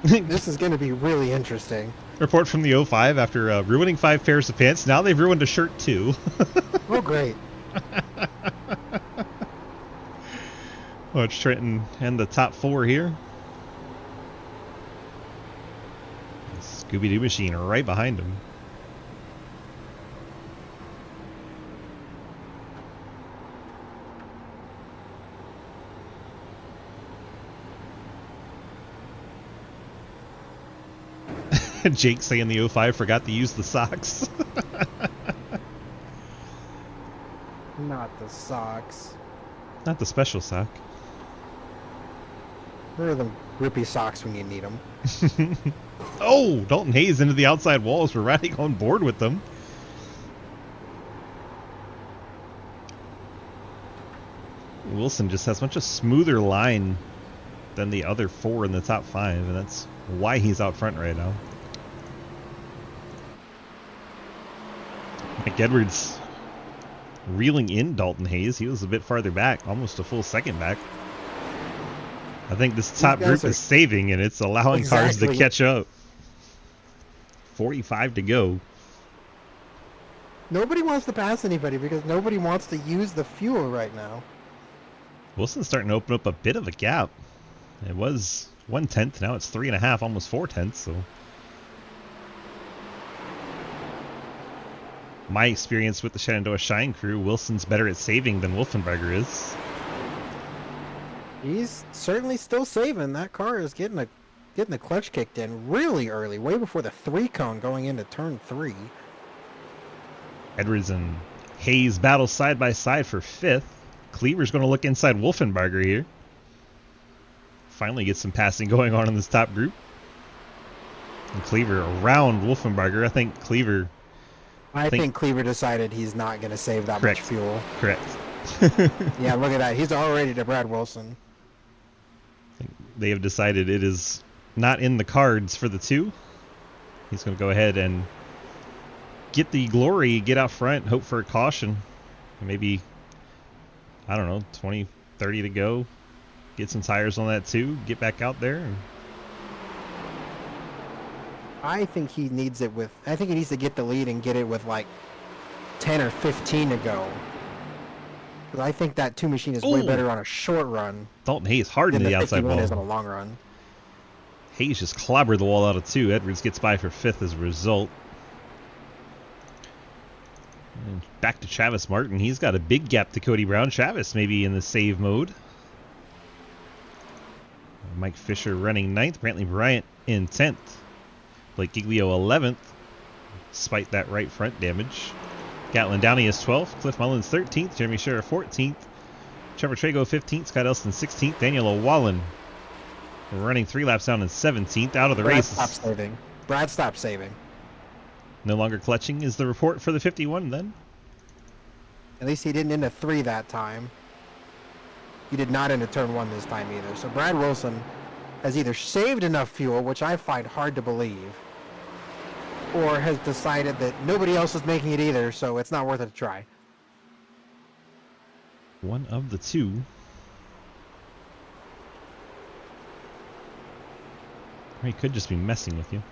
This is going to be really interesting. Report from the 05 after ruining 5 pairs of pants. Now they've ruined a shirt too. Oh, great. Watch Trenton and the top 4 here. Scooby-Doo machine right behind him. Jake saying the 05 forgot to use the socks. Not the socks. Not the special sock. Where are the grippy socks when you need them? Oh, Dalton Hayes into the outside walls. We're riding on board with them. Wilson just has much a smoother line than the other 4 in the top 5, and that's why he's out front right now. Mike Edwards reeling in Dalton Hayes. He was a bit farther back, almost a full second back. I think this top group is saving, and it's allowing cars to catch up. 45 to go. Nobody wants to pass anybody because nobody wants to use the fuel right now. Wilson's starting to open up a bit of a gap. It was 1/10, now it's 3.5, almost 4/10. So, my experience with the Shenandoah Shine crew, Wilson's better at saving than Wolfenbarger is. He's certainly still saving. That car is getting the clutch kicked in really early, way before the 3-cone going into turn 3. Edwards and Hayes battle side by side for 5th. Cleaver's going to look inside Wolfenbarger here. Finally get some passing going on in this top group. And Cleaver around Wolfenbarger. I think Cleaver... I think Cleaver decided he's not going to save that much fuel. Correct. Yeah, look at that. He's already to Brad Wilson. I think they have decided it is not in the cards for the 2. He's going to go ahead and get the glory, get out front, hope for a caution. Maybe, I don't know, 20, 30 to go. Get some tires on that too. Get back out there. I think he needs it with... I think he needs to get the lead and get it with like 10 or 15 to go. Because I think that 2 machine is way better on a short run. Dalton Hayes hard in the outside wall. Is on a long run. Hayes just clobbered the wall out of 2. Edwards gets by for 5th as a result. And back to Travis Martin. He's got a big gap to Cody Brown. Travis maybe in the save mode. Mike Fisher running 9th. Brantley Bryant in 10th. Blake Giglio 11th. Despite that right front damage. Gatlin Downey is 12th. Cliff Mullins 13th. Jeremy Scherer 14th. Trevor Trago 15th. Scott Elston 16th. Daniel O'Wallen running 3 laps down in 17th. Out of the race. Brad stopped saving. No longer clutching is the report for the 51 then. At least he didn't into 3 that time. He did not into turn 1 this time either. So Brad Wilson has either saved enough fuel, which I find hard to believe, or has decided that nobody else is making it either, so it's not worth it to try. One of the two. Or he could just be messing with you.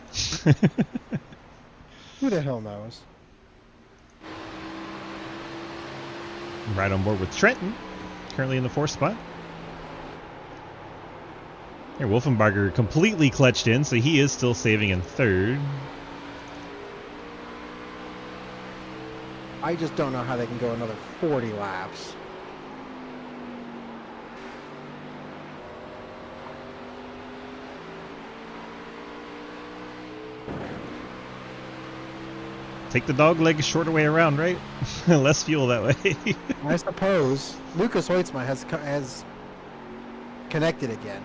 Who the hell knows? Right on board with Trenton, currently in the 4th spot. Here, Wolfenbarger completely clutched in, so he is still saving in 3rd. I just don't know how they can go another 40 laps. Take the dog leg shorter way around, right? Less fuel that way. I suppose. Lucas Hoitzma has connected again.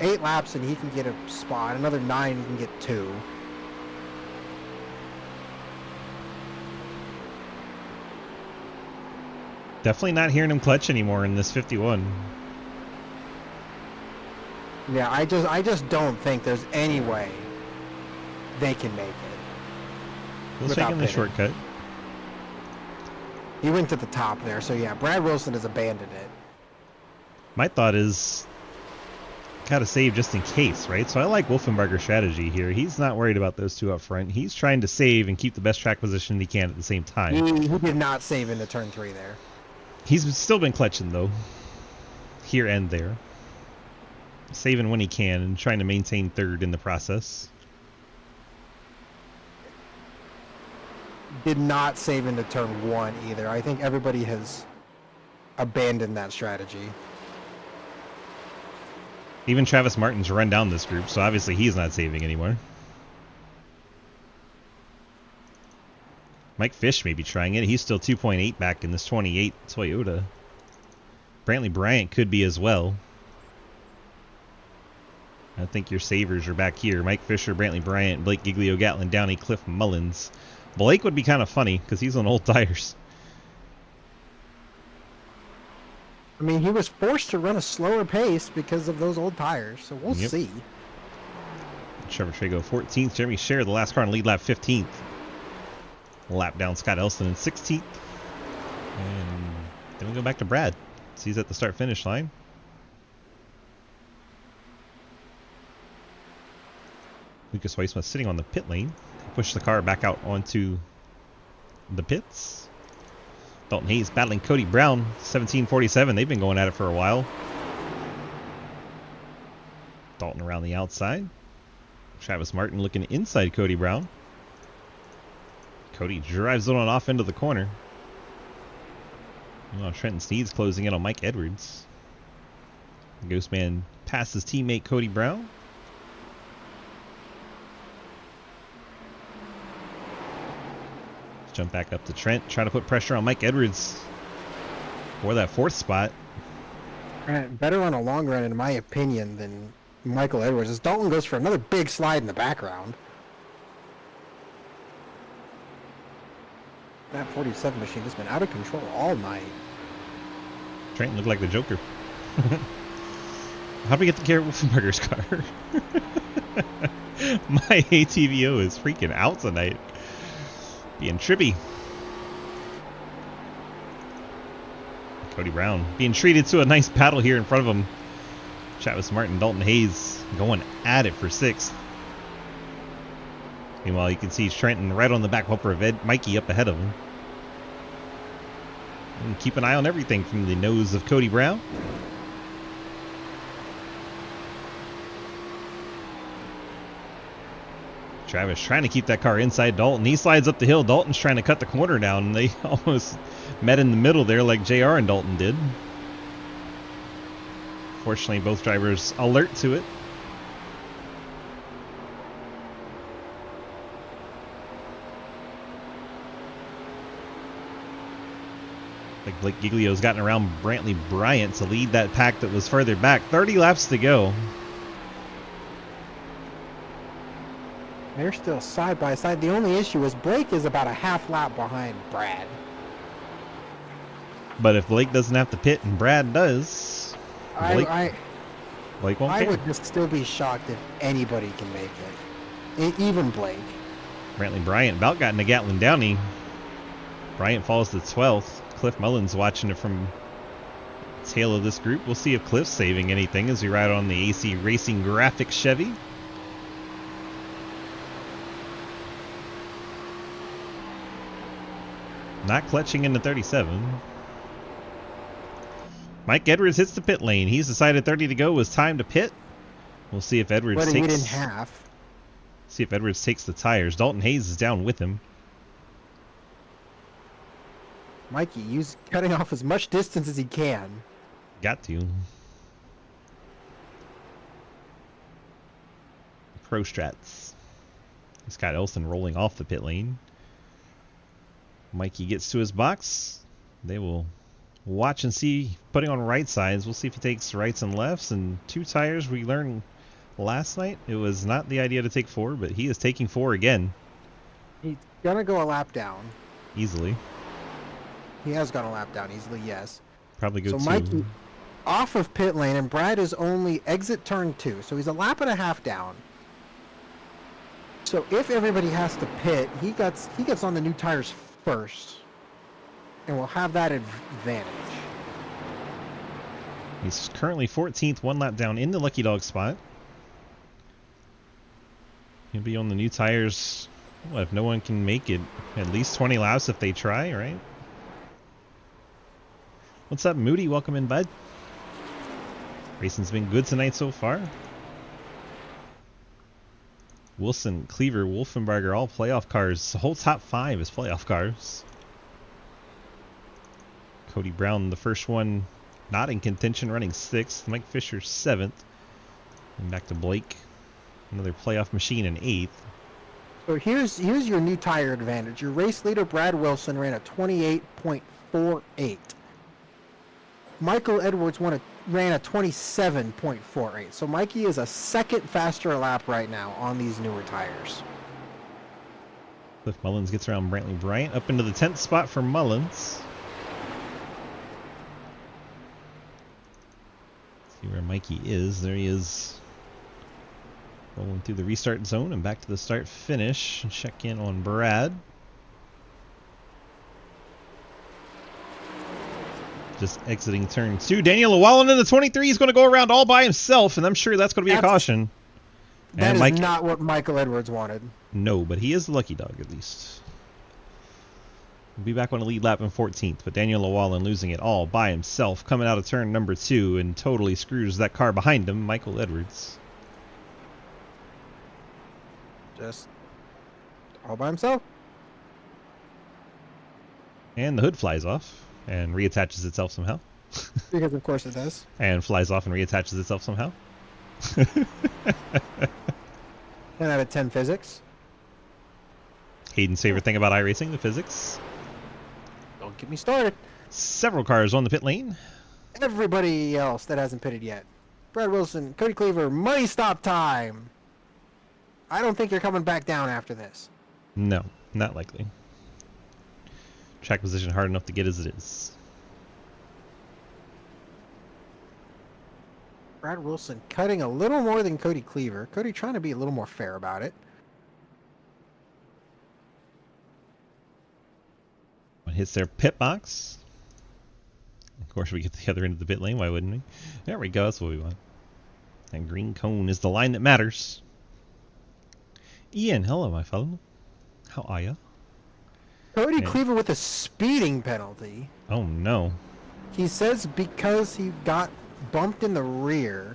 8 laps and he can get a spot. Another 9 he can get 2. Definitely not hearing him clutch anymore in this 51. Yeah, I just don't think there's any way they can make it. He'll without take him the pitting. shortcut. He went to the top there, so yeah, Brad Wilson has abandoned it. My thought is gotta save just in case, right? So I like Wolfenbarger's strategy here. He's not worried about those 2 up front. He's trying to save and keep the best track position he can at the same time. He did not save into turn 3 there. He's still been clutching though, here and there. Saving when he can and trying to maintain 3rd in the process. Did not save into turn 1 either. I think everybody has abandoned that strategy. Even Travis Martin's run down this group, so obviously he's not saving anymore. Mike Fish may be trying it. He's still 2.8 back in this 28 Toyota. Brantley Bryant could be as well. I think your savers are back here. Mike Fisher, Brantley Bryant, Blake Giglio, Gatlin Downey, Cliff Mullins. Blake would be kind of funny because he's on old tires. I mean, he was forced to run a slower pace because of those old tires, so we'll see. Trevor Trago 14th. Jeremy Scherer, the last car on lead lap 15th. Lap down Scott Elston in 16th. And then we go back to Brad. So he's at the start-finish line. Lucas Weissman sitting on the pit lane. Push the car back out onto the pits. Dalton Hayes battling Cody Brown, 1747. They've been going at it for a while. Dalton around the outside. Travis Martin looking inside Cody Brown. Cody drives it on off into the corner. Oh, Trenton Sneed's closing in on Mike Edwards. Ghostman passes teammate Cody Brown. Jump back up to Trent, try to put pressure on Mike Edwards for that 4th spot. Better on a long run, in my opinion, than Michael Edwards, as Dalton goes for another big slide in the background. That 47 machine has been out of control all night. Trenton looked like the Joker. How'd we get to Garrett Wolfenbarger's car? My ATVO is freaking out tonight. Being trippy. Cody Brown being treated to a nice battle here in front of him. Travis Martin, Dalton Hayes going at it for 6th. Meanwhile, you can see Trenton right on the back bumper of Mikey up ahead of him. And keep an eye on everything from the nose of Cody Brown. Travis trying to keep that car inside Dalton. He slides up the hill. Dalton's trying to cut the corner down, and they almost met in the middle there like JR and Dalton did. Fortunately, both drivers alert to it. Like Blake Giglio's gotten around Brantley Bryant to lead that pack that was further back. 30 laps to go. They're still side by side. The only issue is Blake is about a half lap behind Brad. But if Blake doesn't have to pit and Brad does, Blake won't I care. would just still be shocked if anybody can make it. Even Blake. Brantley Bryant about got into Gatlin Downey. Bryant falls to 12th. Cliff Mullins watching it from the tail of this group. We'll see if Cliff's saving anything as we ride on the AC Racing Graphics Chevy. Not clutching into 37. Mike Edwards hits the pit lane. He's decided 30 to go was time to pit. We'll see if Edwards But he takes. didn't half. See if Edwards takes the tires. Dalton Hayes is down with him. Mikey, he's cutting off as much distance as he can. Got to. Pro Strats. Scott Elson rolling off the pit lane. Mikey gets to his box. They will watch and see, putting on right sides. We'll see if he takes rights and lefts. And 2 tires, we learned last night it was not the idea to take 4, but he is taking 4 again. He's gonna go a lap down. Easily. He has gone a lap down easily, yes. Probably go So 2. Mikey off of pit lane, and Brad is only exit turn 2. So he's a lap and a half down. So if everybody has to pit, he gets on the new tires first. And we'll have that advantage. He's currently 14th, 1 lap down in the Lucky Dog spot. He'll be on the new tires. What if no one can make it? At least 20 laps if they try, right? What's up, Moody? Welcome in, bud. Racing's been good tonight so far. Wilson, Cleaver, Wolfenbarger, all playoff cars. The whole top 5 is playoff cars. Cody Brown, the first one, not in contention, running 6th. Mike Fisher, 7th. And back to Blake. Another playoff machine in 8th. So here's your new tire advantage. Your race leader, Brad Wilson, ran a 28.48. Michael Edwards ran a 27.48. So Mikey is a second faster lap right now on these newer tires. Cliff Mullins gets around Brantley Bryant. Up into the 10th spot for Mullins. See where Mikey is. There he is. Rolling through the restart zone and back to the start finish. Check in on Brad. Just exiting turn 2. Daniel Llewellyn in the 23 is going to go around all by himself, and I'm sure that's going to be a caution. That is not what Michael Edwards wanted. No, but he is the lucky dog at least. We'll be back on the lead lap in 14th, but Daniel Llewellyn losing it all by himself, coming out of turn number 2 and totally screws that car behind him, Michael Edwards. Just all by himself. And the hood flies off and reattaches itself somehow. Because of course it does. And flies off and reattaches itself somehow. 10 out of 10 physics. Hayden's favorite thing about iRacing, the physics. Don't get me started. Several cars on the pit lane. Everybody else that hasn't pitted yet. Brad Wilson, Cody Cleaver, money stop time. I don't think you're coming back down after this. No, not likely. Track position hard enough to get as it is. Brad Wilson cutting a little more than Cody Cleaver. Cody trying to be a little more fair about it. Hits their pit box. Of course, we get the other end of the pit lane. Why wouldn't we? There we go. That's what we want. And green cone is the line that matters. Ian, hello, my fellow. How are ya? Cody Hey. Cleaver with a speeding penalty. Oh, no. He says because he got bumped in the rear.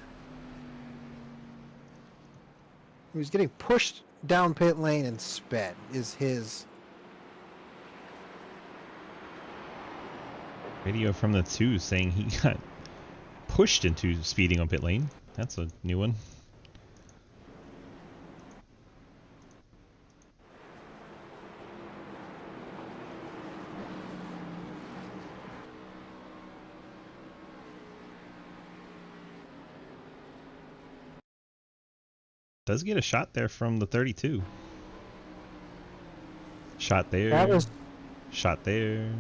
He was getting pushed down pit lane and sped is his. Video from the 2 saying he got pushed into speeding on pit lane. That's a new one. Does get a shot there from the 32. Shot there. Travis, Shot there.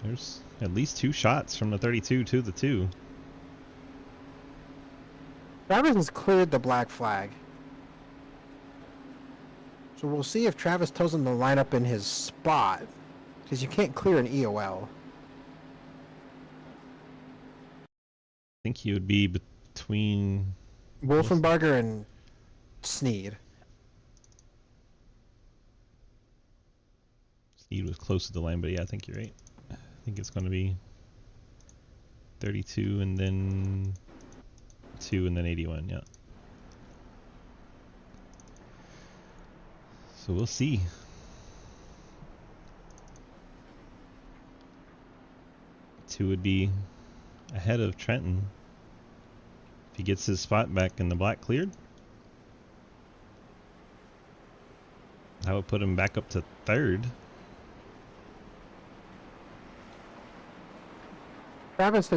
There's at least 2 shots from the 32 to the 2. Travis has cleared the black flag. So we'll see if Travis tells him to line up in his spot, because you can't clear an EOL. I think he would be between Wolfenbarger and Sneed. Sneed was close to the line, but yeah, I think you're right. I think it's going to be 32 and then 2 and then 81, yeah. So we'll see. Two would be ahead of Trenton if he gets his spot back in the black cleared. That would put him back up to 3rd. Travis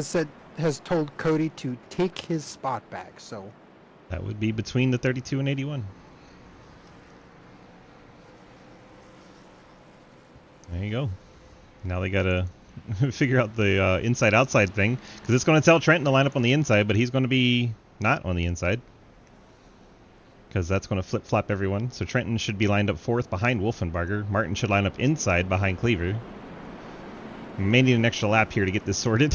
has told Cody to take his spot back, so That would be between the 32 and 81. There you go. Now they gotta figure out the inside-outside thing, because it's going to tell Trenton to line up on the inside, but he's going to be not on the inside, because that's going to flip-flop everyone. So Trenton should be lined up 4th behind Wolfenbarger. Martin should line up inside behind Cleaver. May need an extra lap here to get this sorted.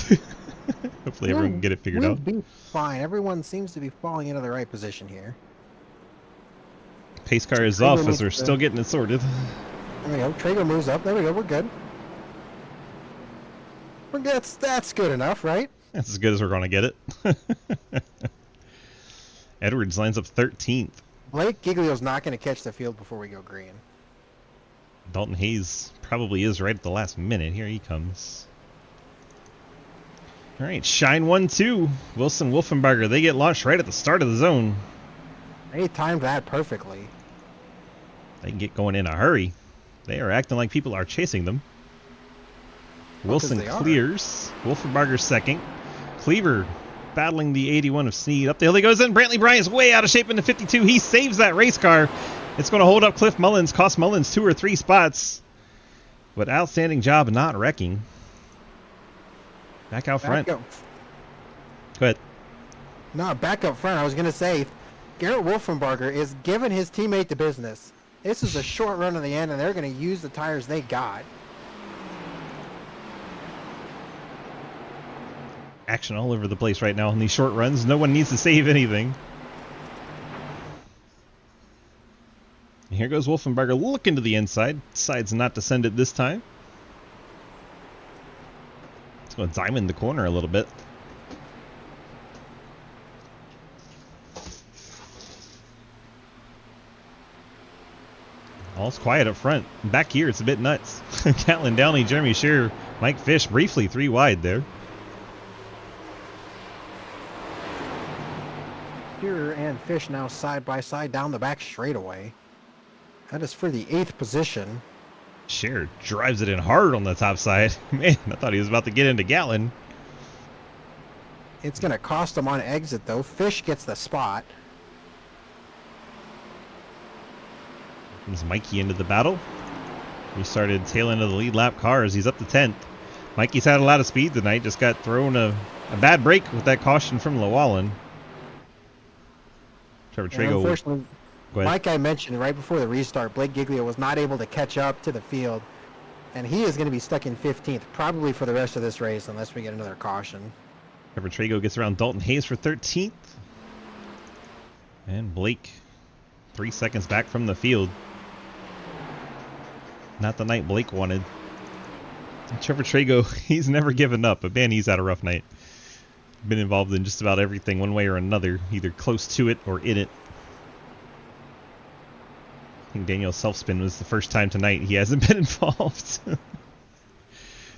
Hopefully everyone can get it figured out. We'll be fine. Everyone seems to be falling into the right position here. Pace car is off as we're still getting it sorted. There we go. Traeger moves up. There we go. We're good. That's good enough, right? That's as good as we're going to get it. Edwards lines up 13th. Blake Giglio's not going to catch the field before we go green. Dalton Hayes probably is right at the last minute. Here he comes. All right, Shine 1-2. Wilson Wolfenbarger. They get launched right at the start of the zone. They timed that perfectly. They can get going in a hurry. They are acting like people are chasing them. Wilson clears. Wolfenbarger 2nd. Cleaver battling the 81 of Sneed. Up the hill he goes in. Brantley Bryant's way out of shape in the 52. He saves that race car. It's going to hold up Cliff Mullins. Cost Mullins 2 or 3 spots. But outstanding job not wrecking. Back out front. Go ahead. No, back up front. I was going to say, Garrett Wolfenbarger is giving his teammate the business. This is a short run to the end, and they're going to use the tires they got. Action all over the place right now in these short runs. No one needs to save anything. And here goes Wolfenbarger looking to the inside. Decides not to send it this time. It's going to diamond the corner a little bit. All's quiet up front. Back here, it's a bit nuts. Catlin Downey, Jeremy Scherer, Mike Fish briefly 3 wide there. Scherer and Fish now side by side down the back straightaway. That is for the 8th position. Scherer drives it in hard on the top side. Man, I thought he was about to get into Gatlin. It's going to cost him on exit, though. Fish gets the spot. Comes Mikey into the battle. We started tail end of the lead lap cars. He's up to 10th. Mikey's had a lot of speed tonight. Just got thrown a bad break with that caution from Llewellyn. Trevor Trigo. Unfortunately, like I mentioned right before the restart, Blake Giglio was not able to catch up to the field. And he is going to be stuck in 15th, probably for the rest of this race, unless we get another caution. Trevor Trigo gets around Dalton Hayes for 13th. And Blake 3 seconds back from the field. Not the night Blake wanted. Trevor Trigo, he's never given up, but man, he's had a rough night. Been involved in just about everything one way or another, either close to it or in it. I think Daniel's self-spin was the first time tonight he hasn't been involved.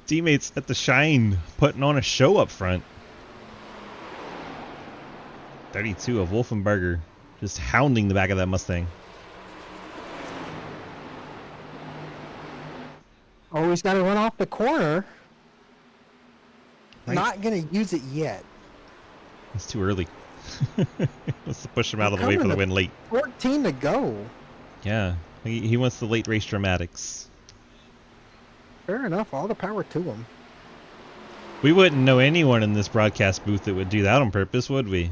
Teammates at the Shine putting on a show up front. 32 of Wolfenbarger just hounding the back of that Mustang. Oh, he's got to run off the corner. Right. Not going to use it yet. It's too early. Wants to push him out of the way for the win late. 14 to go. Yeah, he wants the late race dramatics. Fair enough. All the power to him. We wouldn't know anyone in this broadcast booth that would do that on purpose, would we?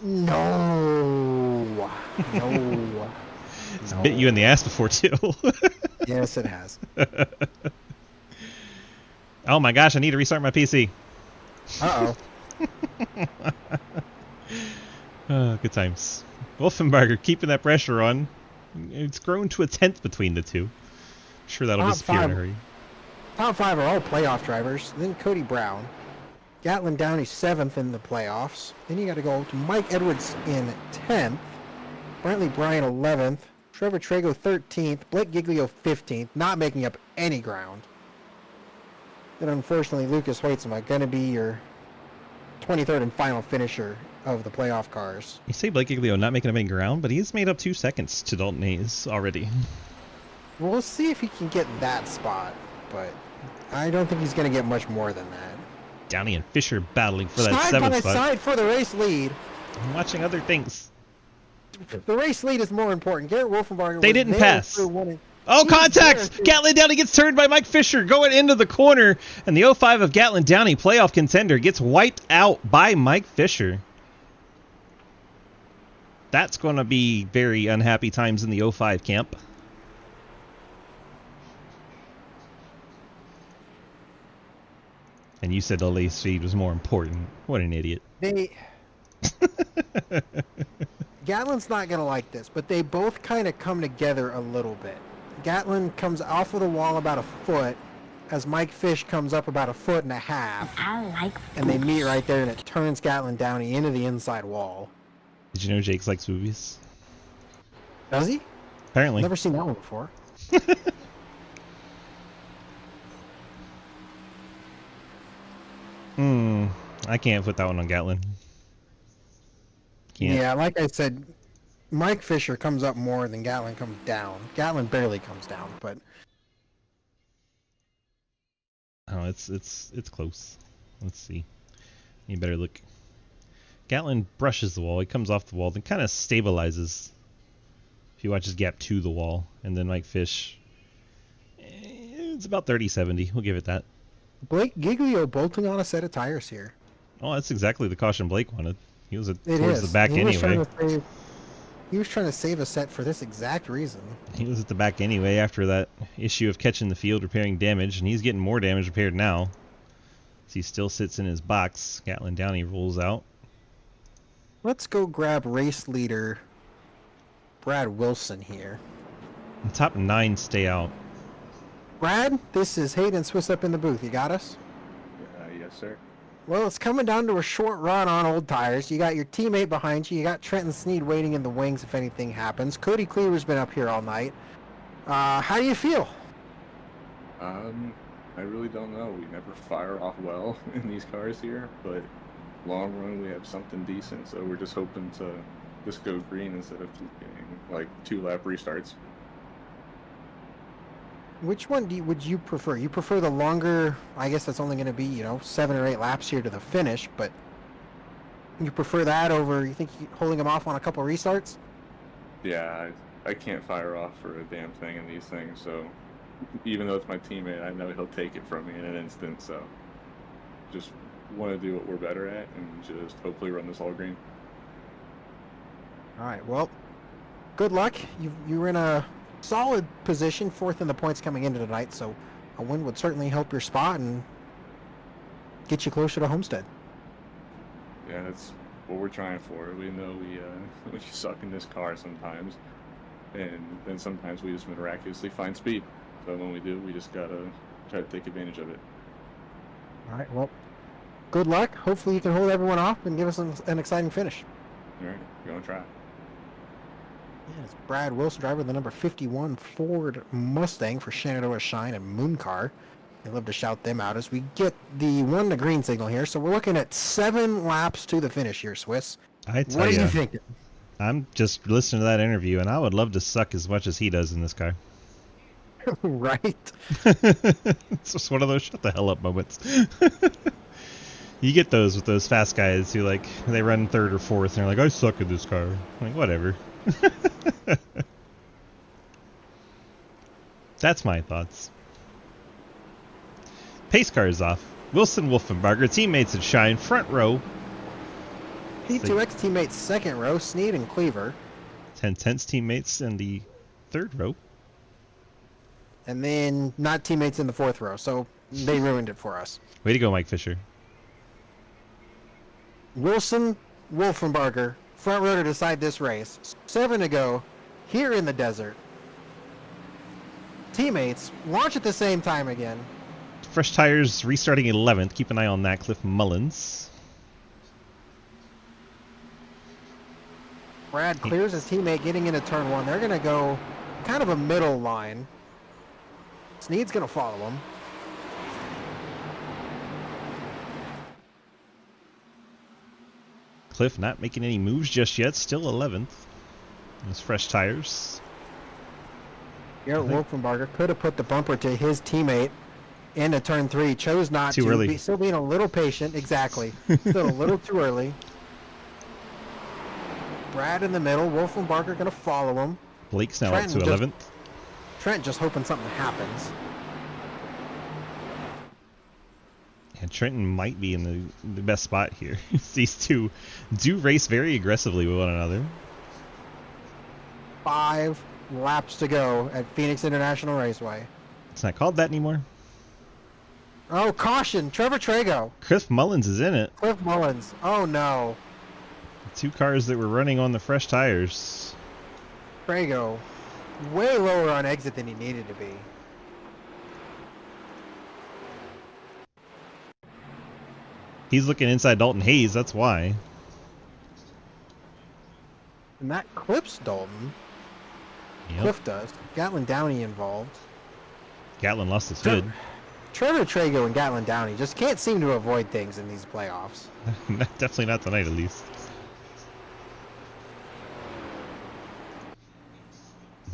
No. No. It's bit you in the ass before, too. Yes, it has. Oh my gosh, I need to restart my PC. Uh-oh. Good times. Wolfenbarger keeping that pressure on. It's grown to a 10th between the two. I'm sure that'll disappear in a hurry. Top 5 are all playoff drivers. Then Cody Brown. Gatlin Downey 7th in the playoffs. Then you got to go to Mike Edwards in 10th. Brantley Bryan 11th. Trevor Trago 13th. Blake Giglio 15th. Not making up any ground. Then unfortunately Lucas Hoytsma going to be your 23rd and final finisher of the playoff cars. You say Blake Giglio not making up any ground, but he's made up 2 seconds to Dalton Hayes already. We'll see if he can get that spot, but I don't think he's going to get much more than that. Downey and Fisher battling for that 7th Side by spot. side for the race lead. I'm watching other things. The race lead is more important. Garrett Wolfenbarger. They didn't pass. Oh, contacts! Gatlin Downey gets turned by Mike Fisher going into the corner, and the 05 of Gatlin Downey, playoff contender, gets wiped out by Mike Fisher. That's going to be very unhappy times in the 05 camp. And you said the late speed was more important. What an idiot. Gatlin's not going to like this, but they both kind of come together a little bit. Gatlin comes off of the wall about a foot as Mike Fish comes up about 1.5 feet. And they meet right there, and it turns Gatlin Downey into the inside wall. Did you know Jake likes movies? Does he? Apparently. Never seen that one before. I can't put that one on Gatlin. Can't. Yeah, like I said, Mike Fisher comes up more than Gatlin comes down. Gatlin barely comes down, but oh, it's close. Let's see. You better look. Gatlin brushes the wall. He comes off the wall, then kind of stabilizes. If you watch his gap to the wall, and then Mike Fish, it's about 30-70. We'll give it that. Blake Giglio bolting on a set of tires here. Oh, that's exactly the caution Blake wanted. He was towards the Is. back He was anyway. He was trying to save a set for this exact reason. He was at the back anyway after that issue of catching the field, repairing damage, and he's getting more damage repaired now. So he still sits in his box. Gatlin Downey rolls out. Let's go grab race leader Brad Wilson here. The top 9 stay out. Brad, this is Hayden Swiss up in the booth. You got us? Yes, sir. Well, it's coming down to a short run on old tires. You got your teammate behind you. You got Trenton Sneed waiting in the wings if anything happens. Cody Cleaver's been up here all night. How do you feel? I really don't know. We never fire off well in these cars here, but long run we have something decent, so we're just hoping to just go green instead of getting like 2-lap restarts. Which one would you prefer? You prefer the longer, I guess that's only going to be, 7 or 8 laps here to the finish, but you prefer that over, you think, holding them off on a couple restarts? Yeah, I can't fire off for a damn thing in these things, so even though it's my teammate, I know he'll take it from me in an instant, so just want to do what we're better at and just hopefully run this all green. All right, well, good luck. You were in a solid position, 4th in the points coming into tonight, so a win would certainly help your spot and get you closer to Homestead. Yeah, that's what we're trying for. We know we suck in this car sometimes, and then sometimes we just miraculously find speed. So when we do, we just gotta try to take advantage of it. All right, well, good luck. Hopefully you can hold everyone off and give us an exciting finish. All right, we're gonna try. Yeah, it's Brad Wilson, driver of the number 51 Ford Mustang for Shenandoah Shine and Moon Car. I'd love to shout them out as we get the 1 to green signal here. So we're looking at 7 laps to the finish here, Swiss. I tell what are ya, you thinking? I'm just listening to that interview, and I would love to suck as much as he does in this car. Right. It's just one of those shut the hell up moments. You get those with those fast guys who like they run third or fourth and they're like, I suck at this car. I'm like, whatever. That's my thoughts. Pace car is off. Wilson Wolfenbarger, teammates at Shine, front row. P2X teammates second row, Sneed and Cleaver. 10-tenths teammates in the third row. And then not teammates in the fourth row, so they ruined it for us. Way to go, Mike Fisher. Wilson Wolfenbarger, front row to decide this race. 7 to go here in the desert. Teammates launch at the same time again. Fresh tires restarting 11th. Keep an eye on that. Cliff Mullins. Brad clears his teammate getting into turn 1. They're going to go kind of a middle line. Sneed's going to follow him. Cliff not making any moves just yet. Still 11th. Those fresh tires. Garrett Wolfenbarger could have put the bumper to his teammate into turn 3. Chose not to. Too early. Still being a little patient. Exactly. Still a little too early. Brad in the middle. Wolfenbarger going to follow him. Blake's now Trenton up to 11th. Trent just hoping something happens. And Trenton might be in the best spot here. These two do race very aggressively with one another. 5 laps to go at Phoenix International Raceway. It's not called that anymore. Oh, caution! Trevor Trago. Cliff Mullins is in it. Cliff Mullins. Oh, no. Two cars that were running on the fresh tires. Trago. Way lower on exit than he needed to be. He's looking inside Dalton Hayes, that's why. And that clips Dalton. Yep. Cliff does. Gatlin Downey involved. Gatlin lost his hood. Trevor Trago and Gatlin Downey just can't seem to avoid things in these playoffs. Definitely not tonight, at least.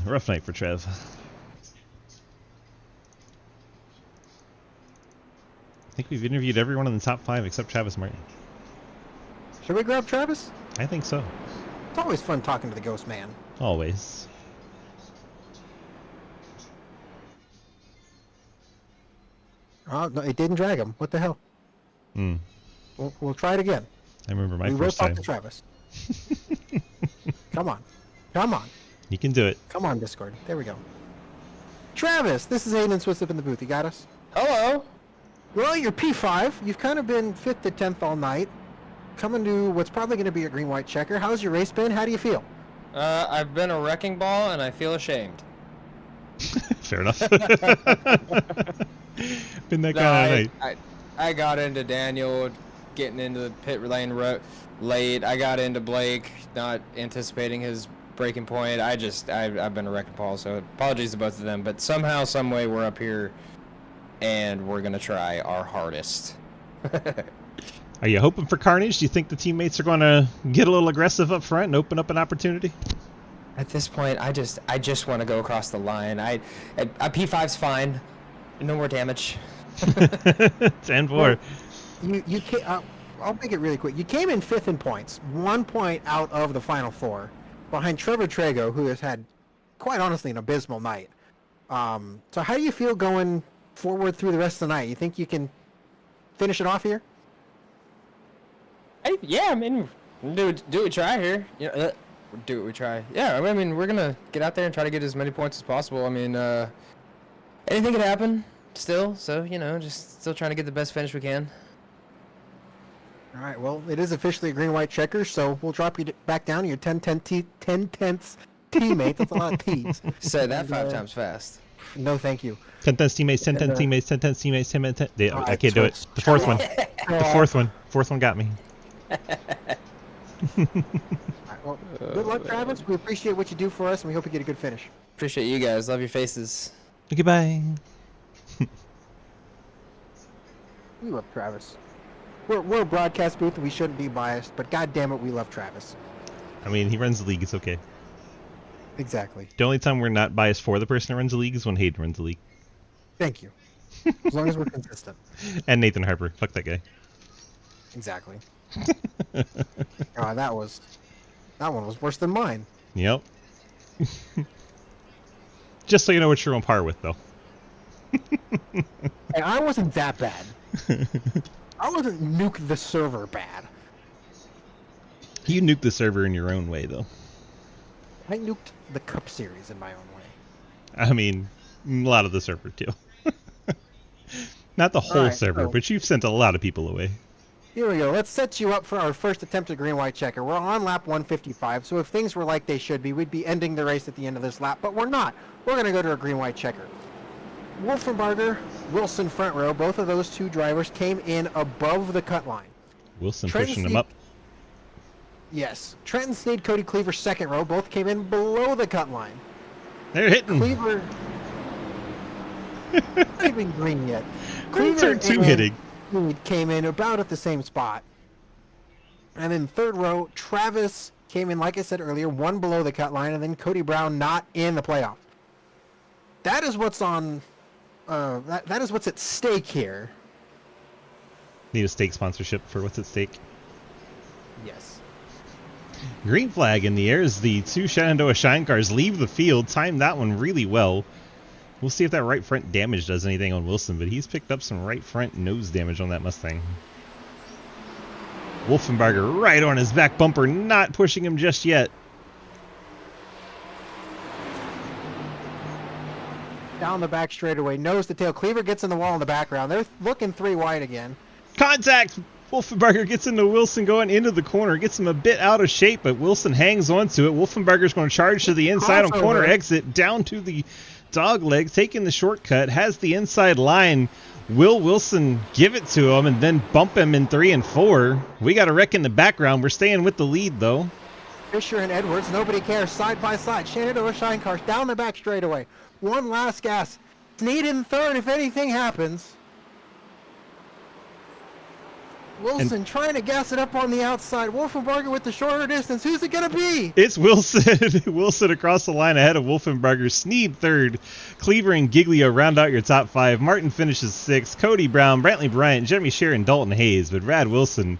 Rough night for Trev. I think we've interviewed everyone in the top 5 except Travis Martin. Should we grab Travis? I think so. It's always fun talking to the ghost man. Always. Oh, no, it didn't drag him. What the hell? Hmm. We'll try it again. I remember my We will first talk time. to Travis. Come on. Come on. You can do it. Come on, Discord. There we go. Travis, this is Aiden Swiss up in the booth. You got us? Hello. Well, you're P5. You've kind of been 5th to 10th all night. Coming to what's probably going to be a green-white checker. How's your race been? How do you feel? I've been a wrecking ball, and I feel ashamed. Fair enough. Been that kind of night. I got into Daniel getting into the pit lane late. I got into Blake not anticipating his breaking point. I've been a wrecking ball, so apologies to both of them. But somehow, some way, we're up here, and we're gonna try our hardest. Are you hoping for carnage? Do you think the teammates are going to get a little aggressive up front and open up an opportunity? At this point, I just want to go across the line. A P5's fine. No more damage. 10-4. You can't, I'll make it really quick. You came in 5th in points, 1 point out of the final 4, behind Trevor Trago, who has had, quite honestly, an abysmal night. So how do you feel going forward through the rest of the night? You think you can finish it off here? Yeah, I mean, do what we try here. Do what we try. Yeah, I mean, we're gonna get out there and try to get as many points as possible. I mean, anything could happen still, so just still trying to get the best finish we can. All right, well, it is officially a green-white checker, so we'll drop you back down to your 10-10ths teammate. That's a lot of T's. Say that 5 times fast. No, thank you. 10-10 teammates, 10-10 teammates, 10-10 teammates, 10-10. I can't do it. The fourth one. The fourth one. Fourth one got me. All right, well, good luck, Travis. We appreciate what you do for us, and we hope you get a good finish. Appreciate you guys. Love your faces. Goodbye. We love Travis. We're a broadcast booth, and we shouldn't be biased, but God damn it, we love Travis. I mean, he runs the league. It's okay. Exactly. The only time we're not biased for the person who runs the league is when Hayden runs the league. Thank you. As long as we're consistent. And Nathan Harper. Fuck that guy. Exactly. God, that one was worse than mine. Yep. Just so you know what you're on par with, though. Hey, I wasn't that bad. I wasn't nuke the server bad. You nuked the server in your own way, though. I nuked the Cup Series in my own way. I mean, a lot of the server, too. Not the whole Alright, server, so- but you've sent a lot of people away. Here we go. Let's set you up for our first attempt at green-white checker. We're on lap 155, so if things were like they should be, we'd be ending the race at the end of this lap, but we're not. We're going to go to a green-white checker. Wolfenbarger, Wilson front row, both of those two drivers came in above the cut line. Wilson Trenton pushing them Sneed- up. Yes. Trenton Sneed, Cody Cleaver, second row, both came in below the cut line. They're hitting. Cleaver... not even green yet. Green are two and hitting. Sneed came in about at the same spot. And then third row, Travis came in, like I said earlier, one below the cut line, and then Cody Brown not in the playoff. That is what's on... that is what's at stake here. Need a stake sponsorship for what's at stake. Yes. Green flag in the air as the two Shenandoah Shine cars leave the field. Timed that one really well. We'll see if that right front damage does anything on Wilson, but he's picked up some right front nose damage on that Mustang. Wolfenbarger right on his back bumper, not pushing him just yet. Down the back straightaway, nose to tail. Cleaver gets in the wall in the background. They're looking three wide again. Contact! Wolfenbarger gets into Wilson going into the corner, gets him a bit out of shape, but Wilson hangs on to it. Wolfenbarger's going to charge to the inside on corner exit, down to the dog leg, taking the shortcut, has the inside line. Will Wilson give it to him and then bump him in 3 and 4? We got a wreck in the background. We're staying with the lead, though. Fisher and Edwards, nobody cares, side by side. Shenandoah Shine cars down the back straightaway. One last gas. Sneed in third if anything happens. Wilson trying to gas it up on the outside. Wolfenbarger with the shorter distance. Who's it going to be? It's Wilson. Wilson across the line ahead of Wolfenbarger. Sneed third. Cleaver and Giglio round out your top 5. Martin finishes 6th. Cody Brown, Brantley Bryant, Jeremy Sheeran, Dalton Hayes. But Brad Wilson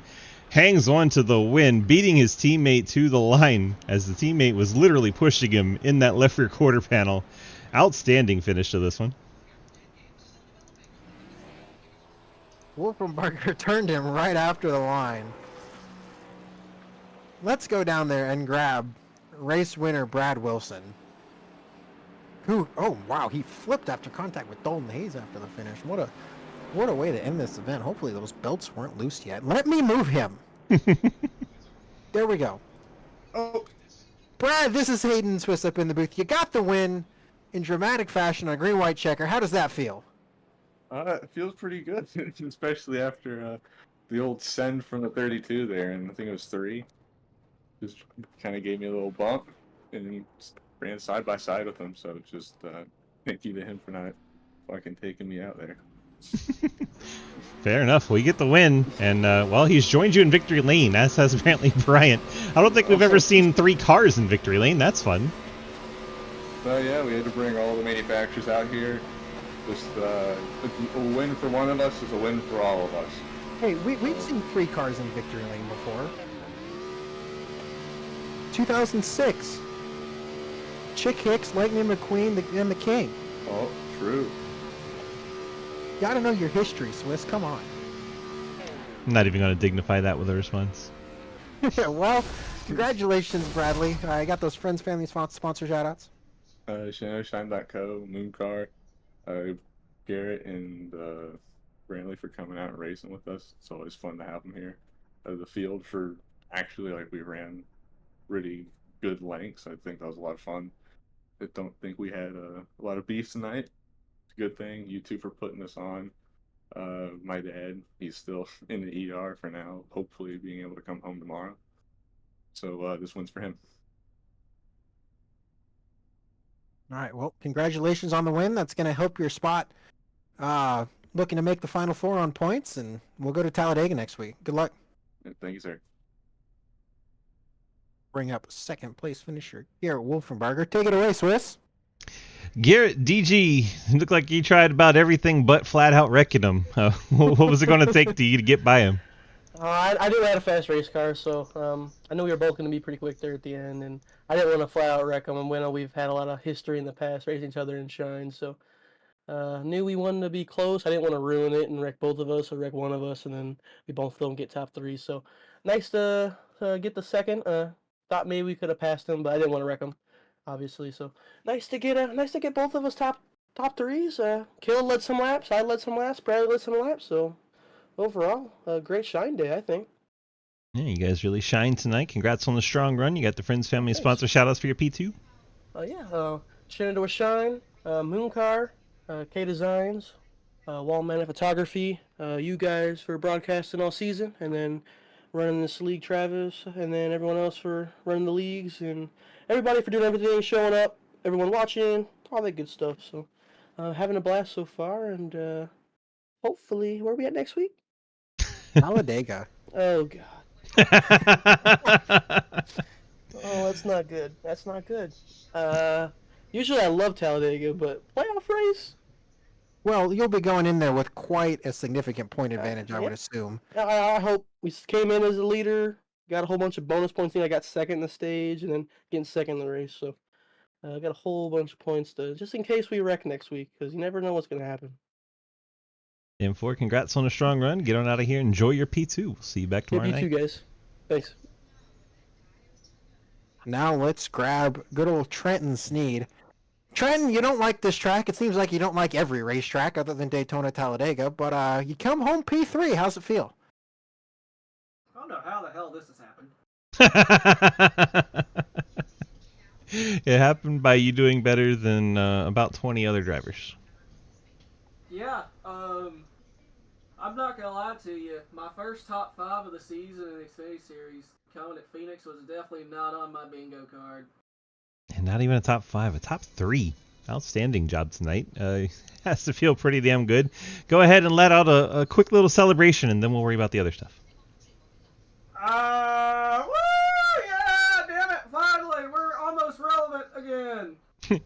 hangs on to the win, beating his teammate to the line as the teammate was literally pushing him in that left rear quarter panel. Outstanding finish to this one. Wolfenbarger turned him right after the line. Let's go down there and grab race winner Brad Wilson. Who, oh wow, he flipped after contact with Dalton Hayes after the finish. What a way to end this event. Hopefully those belts weren't loose yet. Let me move him. There we go. Oh, Brad, this is Hayden Swiss up in the booth. You got the win in dramatic fashion on a green-white checker. How does that feel? It feels pretty good, especially after the old send from the 32 there, and I think it was 3. Just kind of gave me a little bump, and he ran side by side with him. So just thank you to him for not fucking taking me out there. Fair enough. We get the win, and well, he's joined you in victory lane, as has Brantley Bryant. I don't think we've ever seen 3 cars in victory lane. That's fun. So yeah, we had to bring all the manufacturers out here. Just a win for one of us is a win for all of us. Hey, we've seen 3 cars in victory lane before. 2006. Chick Hicks, Lightning McQueen, and the King. Oh, true. Gotta know your history, Swiss. Come on. I'm not even going to dignify that with a response. Well, congratulations, Bradley. I got those friends, family, sponsor shoutouts. Shine.co, Mooncar, Garrett, and Brantley for coming out and racing with us. It's always fun to have them here. The field for actually, like, we ran really good lengths. I think that was a lot of fun. I don't think we had a lot of beef tonight. It's a good thing. You two for putting this on. My dad, he's still in the ER for now, hopefully being able to come home tomorrow. So this one's for him. All right, well, congratulations on the win. That's going to help your spot looking to make the Final Four on points, and we'll go to Talladega next week. Good luck. Thank you, sir. Bring up second place finisher Garrett Wolfenbarger. Take it away, Swiss. Garrett, DG, looked like he tried about everything but flat out wrecking him. What was it going to take to you to get by him? I knew I had a fast race car, so I knew we were both going to be pretty quick there at the end, and I didn't want to flat out wreck them. And we know we've had a lot of history in the past racing each other in shine, so knew we wanted to be close. I didn't want to ruin it and wreck both of us or wreck one of us, and then we both don't get top 3. So nice to get the second. Thought maybe we could have passed him, but I didn't want to wreck him, obviously. So nice to get both of us top 3s. Kill led some laps. I led some laps. Bradley led some laps. So overall, a great shine day, I think. Yeah, you guys really shined tonight. Congrats on the strong run. You got the Friends Family Thanks. sponsor shoutouts for your P2. Yeah. Shenandoah Shine, Mooncar, K Designs, Wallman Photography, you guys for broadcasting all season, and then running this league, Travis, and then everyone else for running the leagues, and everybody for doing everything, showing up, everyone watching, all that good stuff. So, having a blast so far, and hopefully, where are we at next week? Talladega. Oh God. Oh, that's not good. That's not good. Usually I love Talladega, but playoff race? Well, you'll be going in there with quite a significant point advantage, I would yeah. assume. I hope we came in as a leader, got a whole bunch of bonus points. I got second in the stage, and then getting second in the race. So I got a whole bunch of points just in case we wreck next week, because you never know what's going to happen. M4, congrats on a strong run. Get on out of here. Enjoy your P2. We'll see you back tomorrow You night. too, guys. Thanks. Now let's grab good old Trenton Sneed. Trenton, you don't like this track. It seems like you don't like every racetrack other than Daytona Talladega, but you come home P3. How's it feel? I don't know how the hell this has happened. It happened by you doing better than about 20 other drivers. Yeah, I'm not gonna lie to you. My first top 5 of the season in the Xfinity Series coming at Phoenix was definitely not on my bingo card. And not even a top 5, a top 3. Outstanding job tonight. Has to feel pretty damn good. Go ahead and let out a quick little celebration, and then we'll worry about the other stuff. Woo! Yeah, damn it! Finally, we're almost relevant again.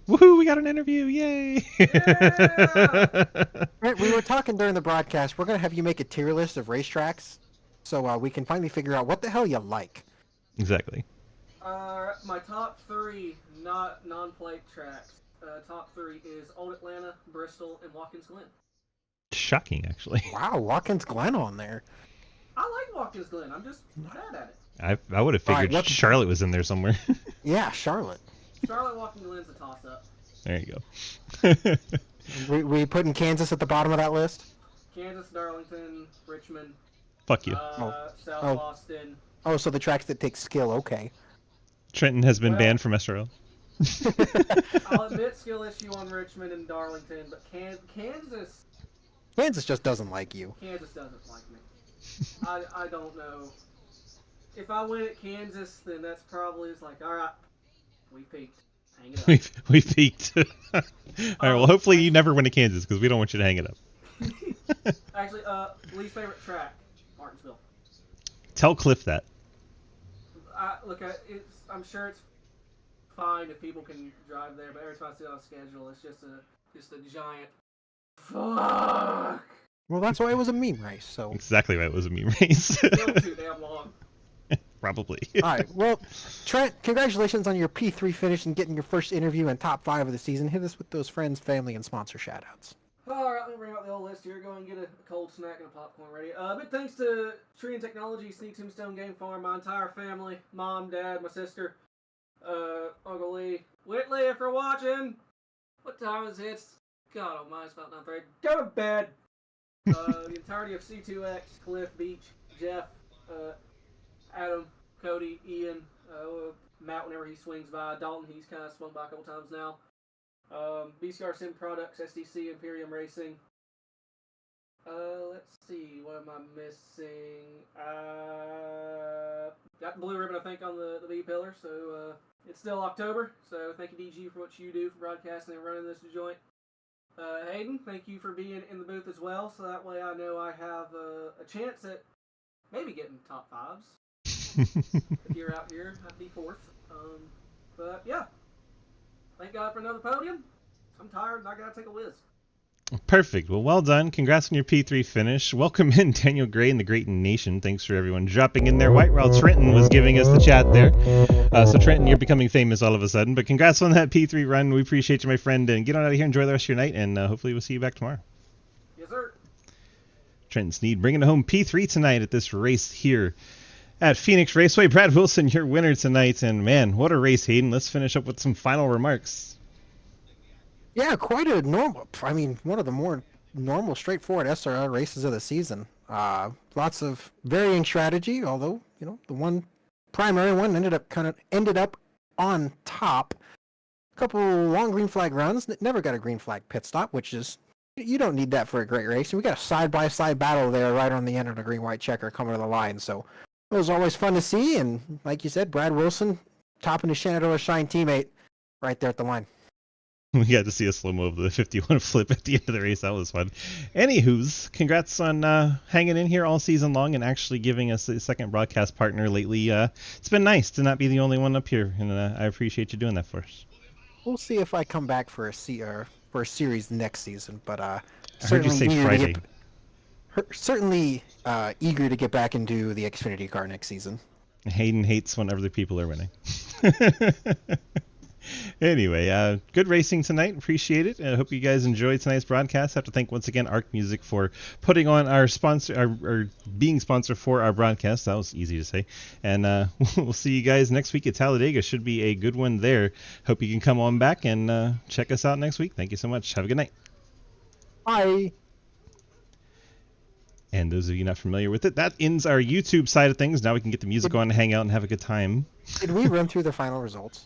Woohoo! We got an interview! Yay! Yeah! Right, we were talking during the broadcast. We're going to have you make a tier list of racetracks so we can finally figure out what the hell you like. Exactly. My top 3 non-plate tracks. Top 3 is Old Atlanta, Bristol, and Watkins Glen. Shocking, actually. Wow, Watkins Glen on there. I like Watkins Glen. I'm just bad at it. I would have figured Alright, Charlotte was in there somewhere. Yeah, Charlotte. Charlotte Watkins Glen's a toss-up. There you go. We putting Kansas at the bottom of that list? Kansas, Darlington, Richmond. Fuck you. South Oh. Boston. Oh, so the tracks that take skill, okay. Trenton has been Well- banned from SRL. I'll admit skill issue on Richmond and Darlington, but Kansas Kansas just doesn't like you. doesn't like me. I don't know. If I win at Kansas, then that's probably it's like, all right, we peaked. Hang it up. We peaked. All right. Well, hopefully you never win to Kansas because we don't want you to hang it up. Actually, least favorite track, Martinsville. Tell Cliff that. I'm sure it's fine if people can drive there, but every time I see it on a schedule, it's just a giant fuck. Well, that's why it was a meme race, so... Exactly right. It was a meme race. Still too damn long. Probably. Alright, well, Trent, congratulations on your P3 finish and getting your first interview and top 5 of the season. Hit us with those friends, family, and sponsor shoutouts. Alright, let me bring out the old list here. Go and get a cold snack and a popcorn ready. Big thanks to Tree and Technology, Sneak Tombstone Game Farm, my entire family, mom, dad, my sister, Uncle Lee. Whitley, if you're watching, what time is it? God almighty, it's about 9:30. Go to bed! The entirety of C2X, Cliff, Beach, Jeff, Adam, Cody, Ian, Matt whenever he swings by, Dalton, he's kind of swung by a couple times now. BCR Sim Products, SDC, Imperium Racing. Let's see, what am I missing? Got the blue ribbon, I think, on the B pillar, so it's still October, so thank you, DG, for what you do for broadcasting and running this joint. Hayden, thank you for being in the booth as well, so that way I know I have a chance at maybe getting top 5s. If you're out here, I'd be 4th. But yeah, thank God for another podium. I'm tired and I gotta take a whiz. Perfect. Well done. Congrats on your P3 finish. Welcome in Daniel Gray and the Great Nation. Thanks for everyone dropping in there. White World Trenton was giving us the chat there. So Trenton, you're becoming famous all of a sudden. But congrats on that P3 run. We appreciate you, my friend. And get on out of here. Enjoy the rest of your night. And hopefully we'll see you back tomorrow. Yes, sir. Trenton Sneed bringing home P3 tonight at this race here at Phoenix Raceway. Brad Wilson, your winner tonight. And man, what a race, Hayden. Let's finish up with some final remarks. Yeah, quite a normal. I mean, one of the more normal, straightforward SRL races of the season. Lots of varying strategy, although the one primary one ended up on top. A couple long green flag runs. Never got a green flag pit stop, which is you don't need that for a great race. And we got a side-by-side battle there right on the end of the green-white checker coming to the line. So it was always fun to see. And like you said, Brad Wilson topping his Shenandoah Shine teammate right there at the line. We got to see a slow-mo of the 51 flip at the end of the race. That was fun. Anywho's, congrats on hanging in here all season long and actually giving us a second broadcast partner lately. It's been nice to not be the only one up here, and I appreciate you doing that for us. We'll see if I come back for a series next season, but I heard you say Friday. Certainly eager to get back into the Xfinity car next season. Hayden hates when other people are winning. Anyway, good racing tonight. Appreciate it. I hope you guys enjoyed tonight's broadcast. I have to thank once again Arc Music for putting on our sponsor, or being sponsor for our broadcast. That was easy to say. And we'll see you guys next week at Talladega. Should be a good one there. Hope you can come on back and check us out next week. Thank you so much. Have a good night. Bye. And those of you not familiar with it, that ends our YouTube side of things. Now we can get the music on, hang out, and have a good time. Did we run through the final results?